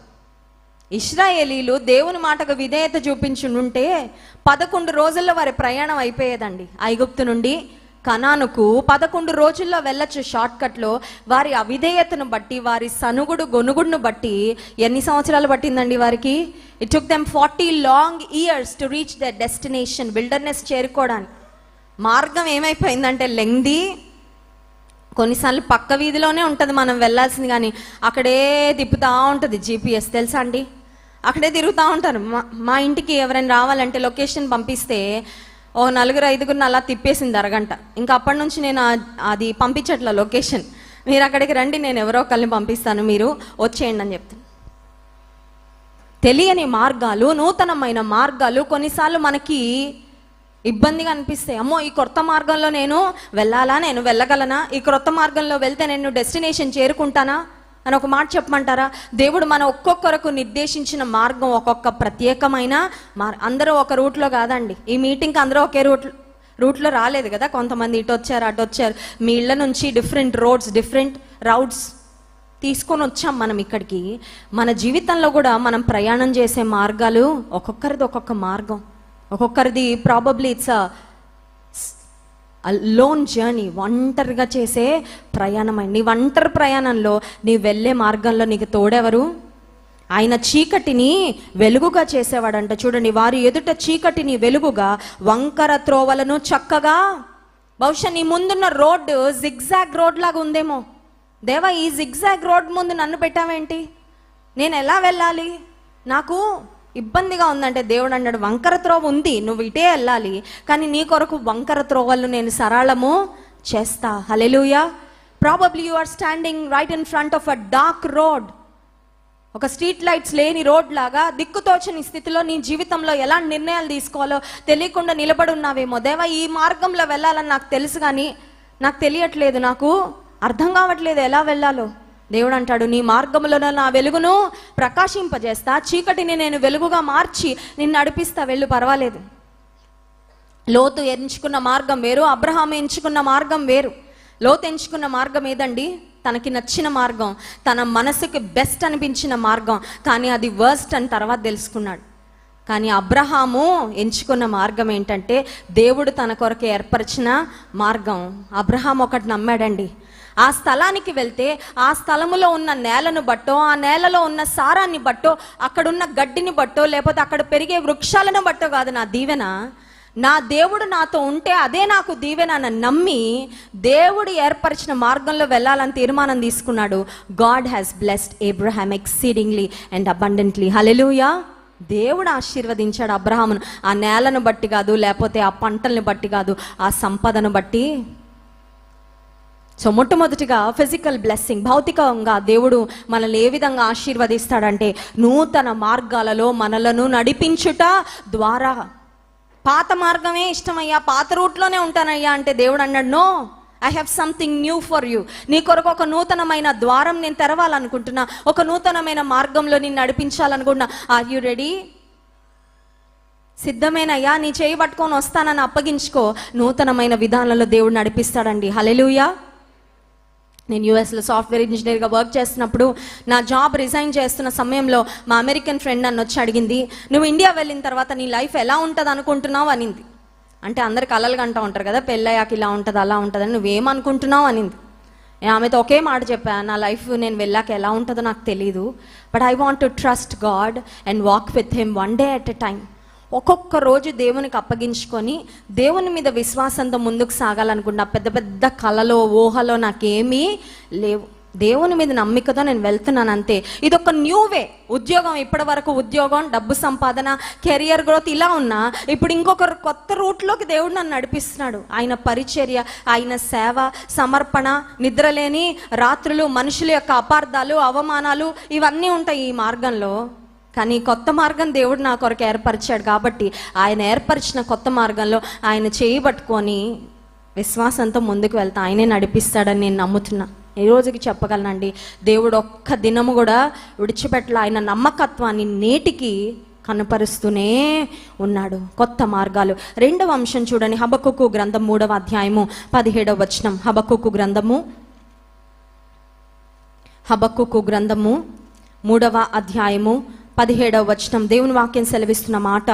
ఇశ్రాయేలీలు దేవుని మాటకు విధేయత చూపించుంటే 11 రోజుల్లో వారి ప్రయాణం అయిపోయేదండి. ఐగుప్తు నుండి కనానుకు 11 రోజుల్లో వెళ్ళొచ్చు షార్ట్ కట్లో. వారి అవిధేయతను బట్టి, వారి సనుగుడు గొనుగుడును బట్టి ఎన్ని సంవత్సరాలు పట్టిందండి వారికి? It took them 40 long years to reach the destination, wilderness చేరుకోవడానికి. మార్గం ఏమైపోయిందంటే లెంగ్దీ, కొన్నిసార్లు పక్క వీధిలోనే ఉంటుంది మనం వెళ్ళాల్సింది, కానీ అక్కడే తిప్పుతూ ఉంటుంది జీపీఎస్, తెలుసా అండి? అక్కడే తిరుగుతూ ఉంటారు. మా ఇంటికి ఎవరైనా రావాలంటే లొకేషన్ పంపిస్తే 4-5 అలా తిప్పేసింది అరగంట. ఇంకా అప్పటి నుంచి నేను అది పంపించట్ల లొకేషన్. మీరు అక్కడికి రండి, నేను ఎవరో ఒకరిని పంపిస్తాను, మీరు వచ్చేయండి అని చెప్తాను. తెలియని మార్గాలు, నూతనమైన మార్గాలు కొన్నిసార్లు మనకి ఇబ్బందిగా అనిపిస్తాయి. అమ్మో, ఈ కొత్త మార్గంలో నేను వెళ్ళాలా, నేను వెళ్ళగలనా, ఈ కొత్త మార్గంలో వెళ్తే నేను డెస్టినేషన్ చేరుకుంటానా అని ఒక మాట చెప్పమంటారా? దేవుడు మన ఒక్కొక్కరకు నిర్దేశించిన మార్గం ఒక్కొక్క ప్రత్యేకమైన అందరూ ఒక రూట్లో కాదండి. ఈ మీటింగ్కి అందరూ ఒకే రూట్లో రాలేదు కదా. కొంతమంది ఇటు వచ్చారు, అటు వచ్చారు. మీ ఇళ్ళ నుంచి డిఫరెంట్ రోడ్స్, డిఫరెంట్ రౌట్స్ తీసుకొని వచ్చాం మనం ఇక్కడికి. మన జీవితంలో కూడా మనం ప్రయాణం చేసే మార్గాలు ఒక్కొక్కరిది ఒక్కొక్క మార్గం. ఒక్కొక్కరిది ప్రాబబ్లీ ఇట్స్ లోన్ జర్నీ, ఒంటరిగా చేసే ప్రయాణం అండి. నీ ఒంటరి ప్రయాణంలో నీ వెళ్ళే మార్గంలో నీకు తోడెవరు? ఆయన చీకటిని వెలుగుగా చేసేవాడంట. చూడండి, వారి ఎదుట చీకటిని వెలుగుగా, వంకర త్రోవలను చక్కగా. బహుశా నీ ముందున్న రోడ్డు జిగ్జాగ్ రోడ్ లాగా ఉందేమో. దేవా, ఈ జిగ్జాగ్ రోడ్ ముందు నన్ను పెట్టావేంటి? నేను ఎలా వెళ్ళాలి? నాకు ఇబ్బందిగా ఉందంటే దేవుడు అన్నాడు, వంకర త్రోవ ఉంది, నువ్వు ఇటే వెళ్ళాలి, కానీ నీ కొరకు వంకర త్రోవలను నేను సరళము చేస్తా. Hallelujah. Probably you are standing right in front of a dark road. ఒక స్ట్రీట్ లైట్స్ లేని రోడ్ లాగా దిక్కుతోచని స్థితిలో నీ జీవితంలో ఎలా నిర్ణయాలు తీసుకోవాలో తెలియకుండా నిలబడి ఉన్నావేమో. దేవా, ఈ మార్గంలో వెళ్ళాలని నాకు తెలుసు, కానీ నాకు తెలియట్లేదు, నాకు అర్థం కావట్లేదు ఎలా వెళ్ళాలో. దేవుడు అంటాడు, నీ మార్గంలో నా వెలుగును ప్రకాశింపజేస్తా, చీకటిని నేను వెలుగుగా మార్చి నిన్ను నడిపిస్తా, వెళ్ళు, పర్వాలేదు. లోతు ఎంచుకున్న మార్గం వేరు, అబ్రహాం ఎంచుకున్న మార్గం వేరు. లోతు ఎంచుకున్న మార్గం ఏదండి? తనకి నచ్చిన మార్గం, తన మనసుకి బెస్ట్ అనిపించిన మార్గం, కానీ అది వర్స్ట్ అని తర్వాత తెలుసుకున్నాడు. కానీ అబ్రహాము ఎంచుకున్న మార్గం ఏంటంటే దేవుడు తన కొరకు ఏర్పరిచిన మార్గం. అబ్రహాం ఒకటి నమ్మాడండి, ఆ స్థలానికి వెళ్తే ఆ స్థలములో ఉన్న నేలను బట్టో, ఆ నేలలో ఉన్న సారాన్ని బట్టో, అక్కడున్న గడ్డిని బట్టో, లేకపోతే అక్కడ పెరిగే వృక్షాలను బట్టో కాదు నా దీవెన, నా దేవుడు నాతో ఉంటే అదే నాకు దీవెన అని నమ్మి దేవుడు ఏర్పరిచిన మార్గంలో వెళ్ళాలని తీర్మానం తీసుకున్నాడు. God has blessed Abraham exceedingly and abundantly. Hallelujah. దేవుడు ఆశీర్వదించాడు అబ్రహామును. ఆ నేలను బట్టి కాదు, లేకపోతే ఆ పంటల్ని బట్టి కాదు, ఆ సంపదను బట్టి. సో మొట్టమొదటిగా ఫిజికల్ బ్లెస్సింగ్, భౌతికంగా దేవుడు మనల్ని ఏ విధంగా ఆశీర్వదిస్తాడంటే నూతన మార్గాలలో మనలను నడిపించుట ద్వారా. పాత మార్గమే ఇష్టమయ్యా, పాత రూట్లోనే ఉంటానయ్యా అంటే దేవుడు అన్నాడు, no, I have something new for you. నీ కొరకు ఒక నూతనమైన ద్వారం నేను తెరవాలనుకుంటున్నా, ఒక నూతనమైన మార్గంలో నేను నడిపించాలనుకుంటున్నా. Are you ready? సిద్ధమేనయ్యా, నీ చేయి పట్టుకొని వస్తానని అప్పగించుకో. నూతనమైన విధానంలో దేవుడు నడిపిస్తాడండి. హల్లెలూయా. నేను యూఎస్లో సాఫ్ట్వేర్ ఇంజనీర్గా వర్క్ చేస్తున్నప్పుడు నా జాబ్ రిజైన్ చేస్తున్న సమయంలో మా అమెరికన్ ఫ్రెండ్ నన్ను వచ్చి అడిగింది, నువ్వు ఇండియా వెళ్ళిన తర్వాత నీ లైఫ్ ఎలా ఉంటుంది అనుకుంటున్నావు అనింది. అంటే అందరికి కలలుగా అంటూ ఉంటారు కదా, పెళ్ళయ్యాక ఇలా ఉంటుంది అలా ఉంటుందని, నువ్వేమనుకుంటున్నావు అనింది. నేను ఆమెతో ఒకే మాట చెప్పాను, నా లైఫ్ నేను వెళ్ళాక ఎలా ఉంటుందో నాకు తెలీదు, but I want to trust God and walk with him one day at a time. ఒక్కొక్క రోజు దేవునికి అప్పగించుకొని దేవుని మీద విశ్వాసంతో ముందుకు సాగాలనుకున్నా. పెద్ద పెద్ద కళలో ఊహలో నాకేమీ లేవు, దేవుని మీద నమ్మికతో నేను వెళ్తున్నాను అంతే. ఇదొక న్యూ వే. ఉద్యోగం, ఇప్పటి వరకు ఉద్యోగం, డబ్బు సంపాదన, కెరియర్ గ్రోత్ ఇలా ఉన్నా, ఇప్పుడు ఇంకొక కొత్త రూట్లోకి దేవుడు నన్ను నడిపిస్తున్నాడు. ఆయన పరిచర్య, ఆయన సేవ, సమర్పణ, నిద్రలేని రాత్రులు, మనుషుల యొక్క అపార్థాలు, అవమానాలు ఇవన్నీ ఉంటాయి ఈ మార్గంలో. కానీ కొత్త మార్గం దేవుడు నా కొరకు ఏర్పరిచాడు కాబట్టి ఆయన ఏర్పరిచిన కొత్త మార్గంలో ఆయన చేయి పట్టుకొని విశ్వాసంతో ముందుకు వెళ్తా, ఆయనే నడిపిస్తాడని నేను నమ్ముతున్నా. ఈ రోజుకి చెప్పగలనండి, దేవుడు ఒక్క దినము కూడా విడిచిపెట్టలే. ఆయన నమ్మకత్వాన్ని నేటికి కనపరుస్తూనే ఉన్నాడు, కొత్త మార్గాలు. 2వ అంశం చూడండి, హబక్కుకు గ్రంథం 3వ అధ్యాయము 17వ వచనం. హబక్కుకు గ్రంథము 3వ అధ్యాయము 17వ వచనం. దేవుని వాక్యం సెలవిస్తున్న మాట.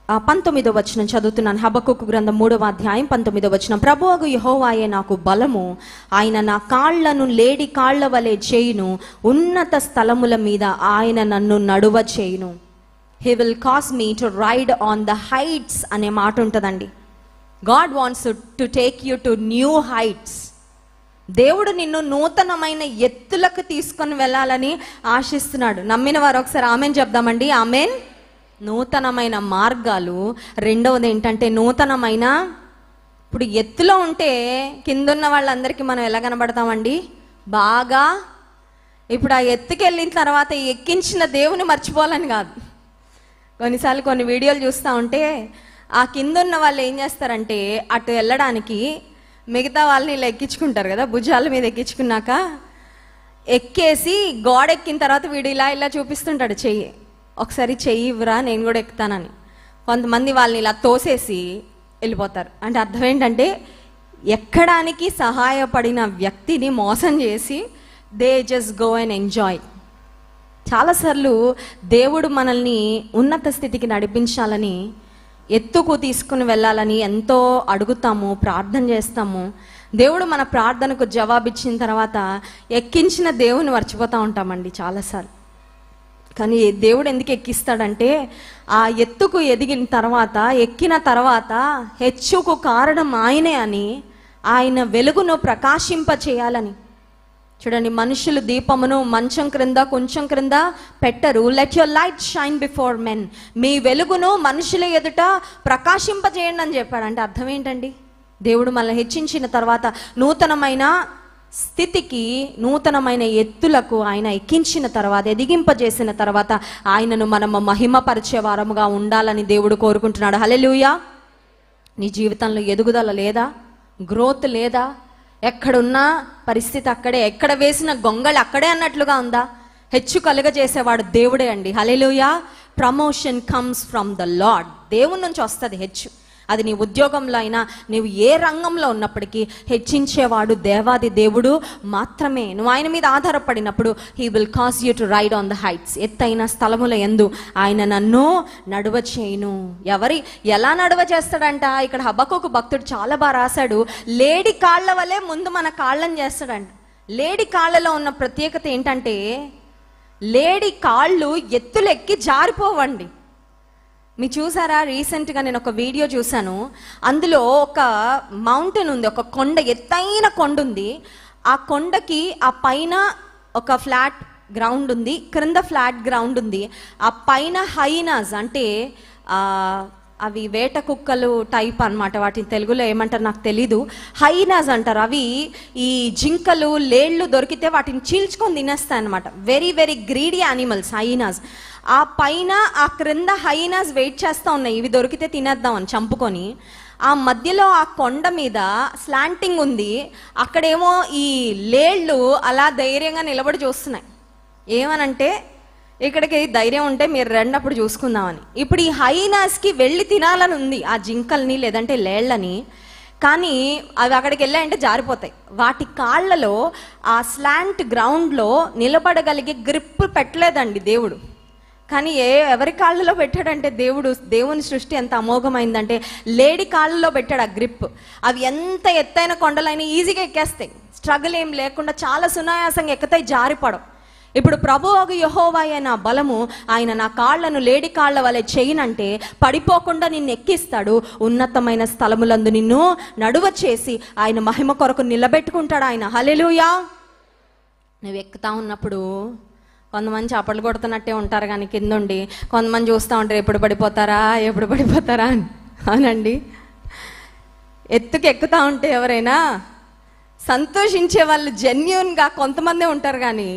19వ వచనం చదువుతున్నాను. హబక్కుకు గ్రంథం 3వ అధ్యాయం 19వ వచనం. ప్రభువగు యెహోవాయే నాకు బలము, ఆయన నా కాళ్లను లేడి కాళ్ల వలె చేయును, ఉన్నత స్థలముల మీద ఆయన నన్ను నడువ చేయును. He will cause me to ride on the heights అనే మాట ఉంటుందండి. God wants to take you to new heights. దేవుడు నిన్ను నూతనమైన ఎత్తులకు తీసుకొని వెళ్ళాలని ఆశిస్తున్నాడు. నమ్మిన వారు ఒకసారి ఆమెన్ చెప్దామండి. ఆమెన్. నూతనమైన మార్గాలు. 2వది ఏంటంటే నూతనమైన, ఇప్పుడు ఎత్తులో ఉంటే కిందున్న వాళ్ళందరికీ మనం ఎలా కనబడతామండి? బాగా. ఇప్పుడు ఆ ఎత్తుకి వెళ్ళిన తర్వాత ఎక్కించిన దేవుని మర్చిపోవాలని కాదు. కొన్నిసార్లు కొన్ని వీడియోలు చూస్తూ ఉంటే ఆ కిందున్న వాళ్ళు ఏం చేస్తారంటే అటు వెళ్ళడానికి మిగతా వాళ్ళని ఇలా ఎక్కించుకుంటారు కదా, భుజాల మీద ఎక్కించుకున్నాక ఎక్కేసి గోడ ఎక్కిన తర్వాత వీడు ఇలా ఇలా చూపిస్తుంటాడు చెయ్యి, ఒకసారి చెయ్యి ఇవ్వరా నేను కూడా ఎక్కుతానని. కొంతమంది వాళ్ళని ఇలా తోసేసి వెళ్ళిపోతారు. అంటే అర్థం ఏంటంటే ఎక్కడానికి సహాయపడిన వ్యక్తిని మోసం చేసి they just go and enjoy. చాలాసార్లు దేవుడు మనల్ని ఉన్నత స్థితికి నడిపించాలని, ఎత్తుకు తీసుకుని వెళ్ళాలని ఎంతో అడుగుతాము, ప్రార్థన చేస్తాము. దేవుడు మన ప్రార్థనకు జవాబిచ్చిన తర్వాత ఎక్కించిన దేవుని మర్చిపోతూ ఉంటామండి చాలాసార్లు. కానీ దేవుడు ఎందుకు ఎక్కిస్తాడంటే ఆ ఎత్తుకు ఎదిగిన తర్వాత, ఎక్కిన తర్వాత హెచ్చుకు కారణం ఆయనే అని, ఆయన వెలుగును ప్రకాశింప చేయాలని. చూడండి, మనుషులు దీపమును మంచం క్రింద కొంచెం క్రింద పెట్టరు. Let your light shine before men. మీ వెలుగును మనుషుల ఎదుట ప్రకాశింపజేయండి అని చెప్పాడు. అంటే అర్థం ఏంటండి? దేవుడు మనల్ని హెచ్చించిన తర్వాత నూతనమైన స్థితికి, నూతనమైన ఎత్తులకు ఆయన ఎక్కించిన తర్వాత, ఎదిగింపజేసిన తర్వాత ఆయనను మనము మహిమపరిచే వారముగా ఉండాలని దేవుడు కోరుకుంటున్నాడు. హల్లెలూయా. నీ జీవితంలో ఎదుగుదల లేదా? గ్రోత్ లేదా? ఎక్కడున్నా పరిస్థితి అక్కడే, ఎక్కడ వేసిన గొంగళి అక్కడే అన్నట్లుగా ఉందా? హెచ్చు కలుగజేసేవాడు దేవుడే అండి. Hallelujah. Promotion comes from the lord. దేవుని నుంచి వస్తుంది హెచ్చు. అది నీ ఉద్యోగంలో అయినా, నీవు ఏ రంగంలో ఉన్నప్పటికీ హెచ్చించేవాడు దేవాది దేవుడు మాత్రమే. నువ్వు ఆయన మీద ఆధారపడినప్పుడు he will cause you to ride on the heights. ఎత్తైన స్థలముల యందు ఆయన నన్ను నడువ చేయును. ఎలా నడువ చేస్తాడంట? ఇక్కడ హబక్కుకు భక్తుడు చాలా బాగా రాశాడు. లేడి కాళ్ళ వలె ముందు మన కాళ్ళని చేస్తాడంట. లేడి కాళ్ళలో ఉన్న ప్రత్యేకత ఏంటంటే, లేడి కాళ్ళు ఎత్తులెక్కి జారిపోవండి. మీరు చూసారా? రీసెంట్గా నేను ఒక వీడియో చూశాను. అందులో ఒక మౌంటైన్ ఉంది, ఒక కొండ, ఎత్తైన కొండ ఉంది. ఆ కొండకి ఆ పైన ఒక ఫ్లాట్ గ్రౌండ్ ఉంది, క్రింద ఫ్లాట్ గ్రౌండ్ ఉంది. ఆ పైన హైనాస్ అంటే అవి వేట కుక్కలు టైప్ అన్నమాట. వాటిని తెలుగులో ఏమంటారు నాకు తెలీదు. హైనాస్ అంటారు. అవి ఈ జింకలు, లేళ్ళు దొరికితే వాటిని చీల్చుకొని తినేస్తాయి అన్నమాట. Very very greedy animals hyenas. ఆ పైన ఆ క్రింద హైనాస్ వెయిట్ చేస్తూ ఉన్నాయి, ఇవి దొరికితే తినేద్దామని చంపుకొని. ఆ మధ్యలో ఆ కొండ మీద స్లాంటింగ్ ఉంది. అక్కడేమో ఈ లేళ్ళు అలా ధైర్యంగా నిలబడి చూస్తున్నాయి. ఏమనంటే, ఇక్కడికి ధైర్యం ఉంటే మీరు రెండప్పుడు చూసుకుందామని. ఇప్పుడు ఈ హైనాస్కి వెళ్ళి తినాలని ఉంది ఆ జింకల్ని లేదంటే లేళ్ళని. కానీ అవి అక్కడికి వెళ్ళాయంటే జారిపోతాయి. వాటి కాళ్ళలో ఆ స్లాంట్ గ్రౌండ్లో నిలబడగలిగే గ్రిప్ పెట్టలేదండి దేవుడు. కానీ ఎవరి కాళ్ళలో పెట్టాడంటే దేవుని సృష్టి ఎంత అమోఘమైందంటే లేడి కాళ్ళలో పెట్టాడు ఆ గ్రిప్. అవి ఎంత ఎత్తైన కొండలైనా ఈజీగా ఎక్కేస్తాయి, స్ట్రగుల్ ఏం లేకుండా చాలా సునాయాసంగా ఎక్కుతాయి, జారిపడం. ఇప్పుడు ప్రభువు యెహోవాయే నా బలము, ఆయన నా కాళ్లను లేడి కాళ్ల వలె చేయనంటే పడిపోకుండా నిన్ను ఎక్కిస్తాడు. ఉన్నతమైన స్థలములందు నిన్ను నడువ చేసి ఆయన మహిమ కొరకు నిలబెట్టుకుంటాడు ఆయన. హల్లెలూయా. నువ్వు ఎక్కుతా ఉన్నప్పుడు కొంతమంది చప్పట్లు కొడుతున్నట్టే ఉంటారు, కానీ కిందుండి కొంతమంది చూస్తూ ఉంటారు ఎప్పుడు పడిపోతారా అని. అవునండి, ఎత్తుకు ఎక్కుతా ఉంటే ఎవరైనా సంతోషించే వాళ్ళు జెన్యూన్గా కొంతమందే ఉంటారు, కానీ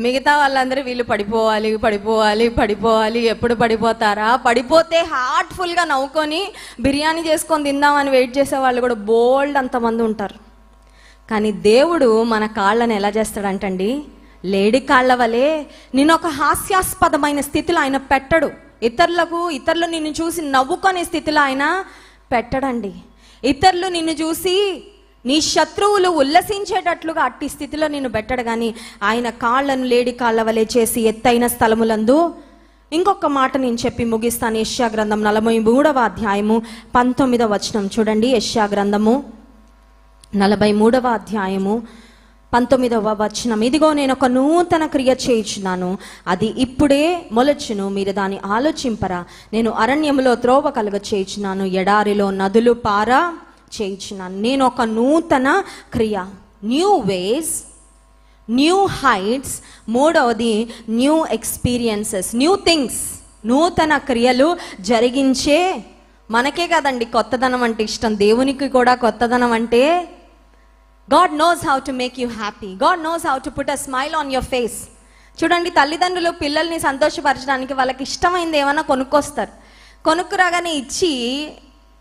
మిగతా వాళ్ళందరూ వీళ్ళు పడిపోవాలి పడిపోవాలి పడిపోవాలి, ఎప్పుడు పడిపోతారా, పడిపోతే హార్ట్ఫుల్గా నవ్వుకొని బిర్యానీ చేసుకొని తిందామని వెయిట్ చేసే వాళ్ళు కూడా బోల్డ్ అంతమంది ఉంటారు. కానీ దేవుడు మన కాళ్ళని ఎలా చేస్తాడంటండి, లేడి కాళ్ళ వలె నిన్ను ఒక హాస్యాస్పదమైన స్థితిలో ఆయన పెట్టడు. ఇతరులు నిన్ను చూసి నవ్వుకునే స్థితిలో ఆయన పెట్టడండి. ఇతరులు నిన్ను చూసి నీ శత్రువులు ఉల్లసించేటట్లుగా అట్టి స్థితిలో నిన్ను పెట్టడు, కానీ ఆయన కాళ్ళను లేడి కాళ్ళ వలె చేసి ఎత్తైన స్థలములందు. ఇంకొక మాట నేను చెప్పి ముగిస్తాను. యెషయా గ్రంథం 43వ అధ్యాయము 19వ వచనం చూడండి. యెషయా గ్రంథము 43వ అధ్యాయము 19వ వచనం. ఇదిగో నేను ఒక నూతన క్రియ చేయుచున్నాను, అది ఇప్పుడే మొలచును, మీరు దాన్ని ఆలోచింపరా. నేను అరణ్యములో త్రోవ కలుగ చేయుచున్నాను, ఎడారిలో నదులు పారా చేయుచున్నాను. నేను ఒక నూతన క్రియ, న్యూ వేస్, న్యూ హైట్స్. మూడవది న్యూ ఎక్స్పీరియన్సెస్, న్యూ థింగ్స్. నూతన క్రియలు జరిగించే, మనకే కదండి కొత్తదనం అంటే ఇష్టం, దేవునికి కూడా కొత్తదనం అంటే. God knows how to make you happy. God knows how to put a smile on your face. చూడండి, తల్లిదండ్రులు పిల్లల్ని సంతోషపరచడానికి వాళ్ళకి ఇష్టమైంది ఏమైనా కొనుక్కొస్తారు. కొనుక్కురాగానే ఇచ్చి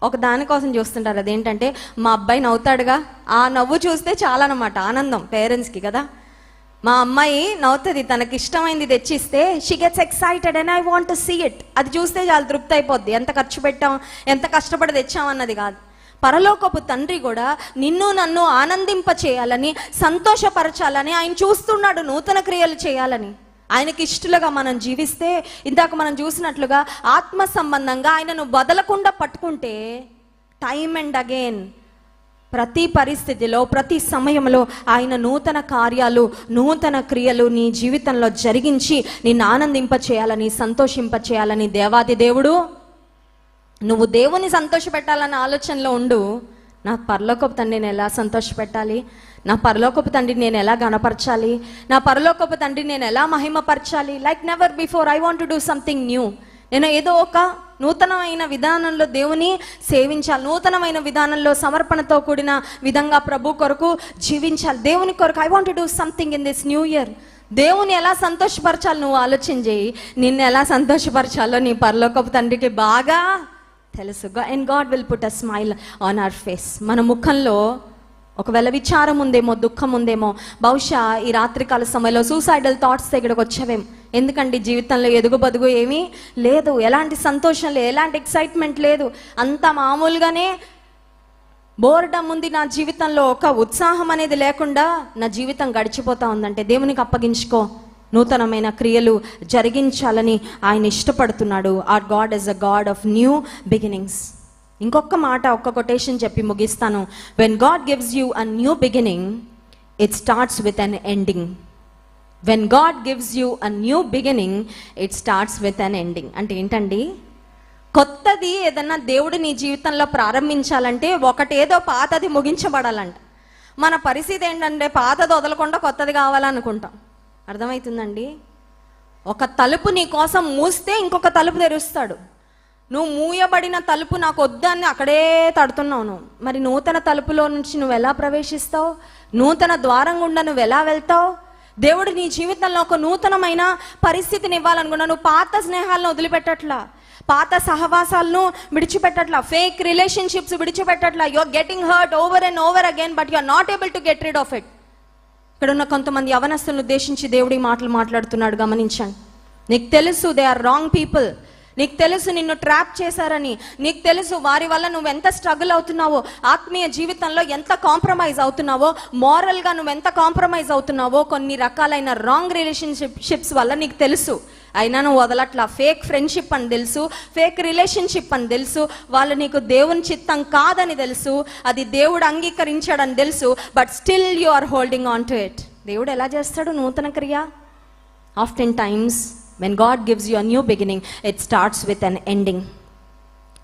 ఒక దానికోసం చూస్తుంటారు. అదేంటంటే మా అబ్బాయి నవ్వుతాడుగా, ఆ నవ్వు చూస్తే చాలా అన్నమాట ఆనందం పేరెంట్స్కి కదా. మా అమ్మాయి నవ్వుతుంది, తనకి ఇష్టమైంది తెచ్చిస్తే she gets excited and I want to see it. అది చూస్తే చాలా తృప్తి అయిపోద్ది. ఎంత ఖర్చు పెట్టాం, ఎంత కష్టపడి తెచ్చాం అన్నది కాదు. పరలోకపు తండ్రి కూడా నిన్ను నన్ను ఆనందింప చేయాలని, సంతోషపరచాలని ఆయన చూస్తున్నాడు, నూతన క్రియలు చేయాలని. ఆయనకి ఇష్టలుగా మనం జీవిస్తే, ఇందాక మనం చూసినట్లుగా ఆత్మ సంబంధంగా ఆయనను వదలకుండా పట్టుకుంటే, టైమ్ అండ్ అగైన్ ప్రతి పరిస్థితిలో ప్రతి సమయంలో ఆయన నూతన కార్యాలు, నూతన క్రియలు నీ జీవితంలో జరిగించి నిన్ను ఆనందింప చేయాలని, సంతోషింప చేయాలని దేవాది దేవుడు. నువ్వు దేవుని సంతోషపెట్టాలన్న ఆలోచనలో ఉండు. నా పరలోకపు తండ్రిని ఎలా సంతోషపెట్టాలి, నా పరలోకపు తండ్రిని నేను ఎలా గణపరచాలి, నా పరలోకపు తండ్రిని నేను ఎలా మహిమపరచాలి. Like never before I want to do something new. నేను ఏదో ఒక నూతనమైన విధానంలో దేవుని సేవించాలి, నూతనమైన విధానంలో సమర్పణతో కూడిన విధంగా ప్రభు కొరకు జీవించాలి, దేవుని కొరకు. I want to do something in this new year. దేవుని ఎలా సంతోషపరచాలి నువ్వు ఆలోచన చేయి. నిన్ను ఎలా సంతోషపరచాలో నీ పరలోకపు తండ్రికి బాగా తెలుసు. And God will put a smile on hour face. మన ముఖంలో ఒకవేళ విచారం ఉందేమో, దుఃఖం ఉందేమో, బహుశా ఈ రాత్రికాల సమయంలో సూసైడల్ థాట్స్ దగ్గరకు వచ్చావేం. ఎందుకంటే జీవితంలో ఎదుగుబదుగు ఏమీ లేదు, ఎలాంటి సంతోషం లేదు, ఎలాంటి ఎక్సైట్మెంట్ లేదు, అంత మామూలుగానే బోర్డమ్ ఉంది నా జీవితంలో. ఒక ఉత్సాహం అనేది లేకుండా నా జీవితం గడిచిపోతా ఉందంటే దేవునికి అప్పగించుకో. నూతనమైన క్రియలు జరిగించాలని ఆయన ఇష్టపడుతున్నాడు. Our God is a God of new beginnings. ఇంకొక మాట, ఒక్క కొటేషన్ చెప్పి ముగిస్తాను. When God gives you a new beginning, it starts with an ending. When God gives you a new beginning, it starts with an ending. అంటే ఏంటండి, కొత్తది ఏదన్నా దేవుడు నీ జీవితంలో ప్రారంభించాలంటే ఒకటేదో పాతది ముగించబడాలంట. మన పరిస్థితి ఏంటంటే పాతది వదలకుండా కొత్తది కావాలనుకుంటాం. అర్థమవుతుందండి? ఒక తలుపు నీ కోసం మూస్తే ఇంకొక తలుపు తెరుస్తాడు. నువ్వు మూయబడిన తలుపు నాకు వద్దని అక్కడే తడుతున్నావు నువ్వు. మరి నూతన తలుపులో నుంచి నువ్వు ఎలా ప్రవేశిస్తావు? నూతన ద్వారం గుండా నువ్వు ఎలా వెళ్తావు? దేవుడు నీ జీవితంలో ఒక నూతనమైన పరిస్థితిని ఇవ్వాలనుకున్నా. నువ్వు పాత స్నేహాలను వదిలిపెట్టట్లా, పాత సహవాసాలను విడిచిపెట్టట్లా, ఫేక్ రిలేషన్షిప్స్ విడిచిపెట్టట్లా. You are getting hurt over and over again, but you are not able to get rid of it. ఇక్కడ ఉన్న కొంతమంది యవనస్తులను ఉద్దేశించి దేవుడి మాటలు మాట్లాడుతున్నాడు, గమనించండి. నీకు తెలుసు దే ఆర్ రాంగ్ పీపుల్, నీకు తెలుసు నిన్ను ట్రాప్ చేశారని, నీకు తెలుసు వారి వల్ల నువ్వు ఎంత స్ట్రగుల్ అవుతున్నావో, ఆత్మీయ జీవితంలో ఎంత కాంప్రమైజ్ అవుతున్నావో, మోరల్గా నువ్వు ఎంత కాంప్రమైజ్ అవుతున్నావో, కొన్ని రకాలైన రాంగ్ రిలేషన్షిప్స్ వల్ల నీకు తెలుసు. అయినా నువ్వు వదలట్లా. ఫేక్ ఫ్రెండ్షిప్ అని తెలుసు, ఫేక్ రిలేషన్షిప్ అని తెలుసు, వాళ్ళు నీకు దేవుని చిత్తం కాదని తెలుసు, అది దేవుడు అంగీకరించాడని తెలుసు, but still you are holding on to it. దేవుడు ఎలా చేస్తాడు నూతన క్రియ? Often times when God gives you a new beginning, it starts with an ending.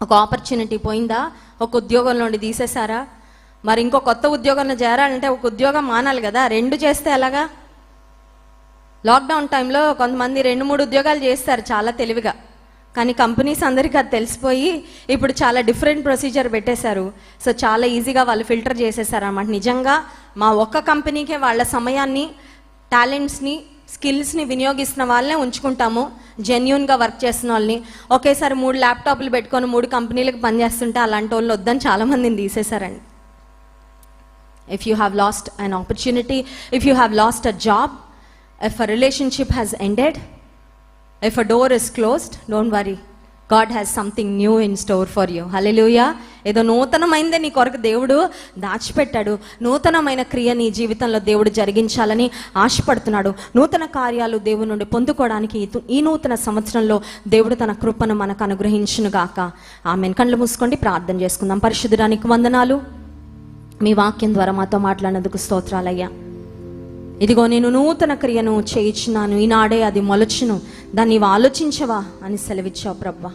ఒక ఆపర్చునిటీ పోయిందా, ఒక ఉద్యోగంలో నుండి తీసేశారా, మరి ఇంకో కొత్త ఉద్యోగంలో చేరాలంటే ఒక ఉద్యోగం మానాలి కదా. రెండు చేస్తే ఎలాగా? లాక్డౌన్ టైంలో కొంతమంది 2-3 ఉద్యోగాలు చేస్తారు చాలా తెలివిగా. కానీ కంపెనీస్ అందరికీ అది తెలిసిపోయి ఇప్పుడు చాలా డిఫరెంట్ ప్రొసీజర్ పెట్టేశారు. సో చాలా ఈజీగా వాళ్ళు ఫిల్టర్ చేసేసారు అన్నమాట. నిజంగా మా ఒక్క కంపెనీకే వాళ్ళ సమయాన్ని, టాలెంట్స్ని, స్కిల్స్ని వినియోగిస్తున్న వాళ్ళనే ఉంచుకుంటాము, జెన్యూన్గా వర్క్ చేస్తున్న వాళ్ళని. ఒకేసారి 3 ల్యాప్టాప్లు పెట్టుకొని 3 కంపెనీలకు పనిచేస్తుంటే అలాంటి వాళ్ళు వద్దని చాలామందిని తీసేశారండి. If you have lost an opportunity, if you have lost a job, if a relationship has ended, if a door is closed, don't worry. God has something new in store for you. Hallelujah. ఏదో నూతనమైందే నీ కొరకు దేవుడు దాచిపెట్టాడు. నూతనమైన క్రియ నీ జీవితంలో దేవుడు జరిగించాలని ఆశపడుతున్నాడు. నూతన కార్యాలు దేవుని నుండి పొందుకోవడానికి ఈ నూతన సంవత్సరంలో దేవుడు తన కృపను మనకు అనుగ్రహించును గాక. ఆమేన్. కళ్ళు మూసుకోండి, ప్రార్థన చేసుకుందాం. పరిశుద్ధుడానికి వందనాలు. మీ వాక్యం ద్వారా మాతో మాట్లాడినందుకు స్తోత్రాలయ్యా. ఇదిగో నేను నూతన క్రియను చేయించున్నాను, ఈనాడే అది మొలచును, దాన్ని నీవు ఆలోచించవా అని సెలవిచ్చావు ప్రభువా.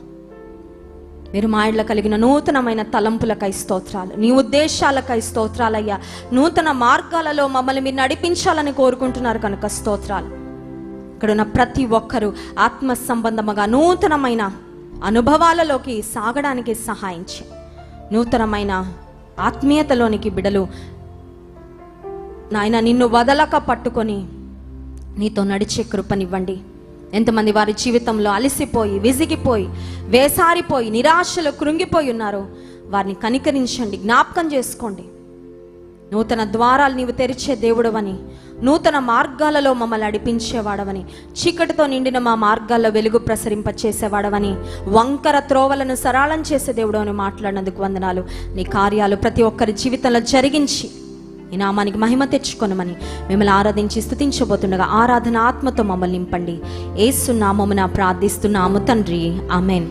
మీరు మా ఇళ్ళ కలిగిన నూతనమైన తలంపులకై స్తోత్రాలు, నీ ఉద్దేశాలకై స్తోత్రాలయ్యా. నూతన మార్గాలలో మమ్మల్ని మీరు నడిపించాలని కోరుకుంటున్నారు కనుక స్తోత్రాలు. ఇక్కడ ఉన్న ప్రతి ఒక్కరూ ఆత్మ సంబంధముగా నూతనమైన అనుభవాలలోకి సాగడానికి సహాయించి, నూతనమైన ఆత్మీయతలోనికి బిడలు నాయన నిన్ను వదలక పట్టుకొని నీతో నడిచే కృపనివ్వండి. ఎంతమంది వారి జీవితంలో అలసిపోయి, విసిగిపోయి, వేసారిపోయి, నిరాశలో కృంగిపోయి ఉన్నారో వారిని కనికరించండి, జ్ఞాపకం చేసుకోండి. నూతన ద్వారాలు నీవు తెరిచే దేవుడవని, నూతన మార్గాలలో మమ్మల్ని నడిపించేవాడవని, చీకటితో నిండిన మా మార్గాల్లో వెలుగు ప్రసరింపచేసేవాడవని, వంకర త్రోవలను సరళం చేసే దేవుడు అని మాట్లాడినందుకు వందనాలు. నీ కార్యాలు ప్రతి ఒక్కరి జీవితంలో జరిగించి ఈ నామానికి మహిమ తెచ్చుకొనమని మిమ్మల్ని ఆరాధించి స్తుతించబోతుండగా ఆరాధన ఆత్మతో మమ్మల్ని నింపండి. యేసు నామమున ప్రార్థిస్తున్నాము తండ్రి, ఆమేన్.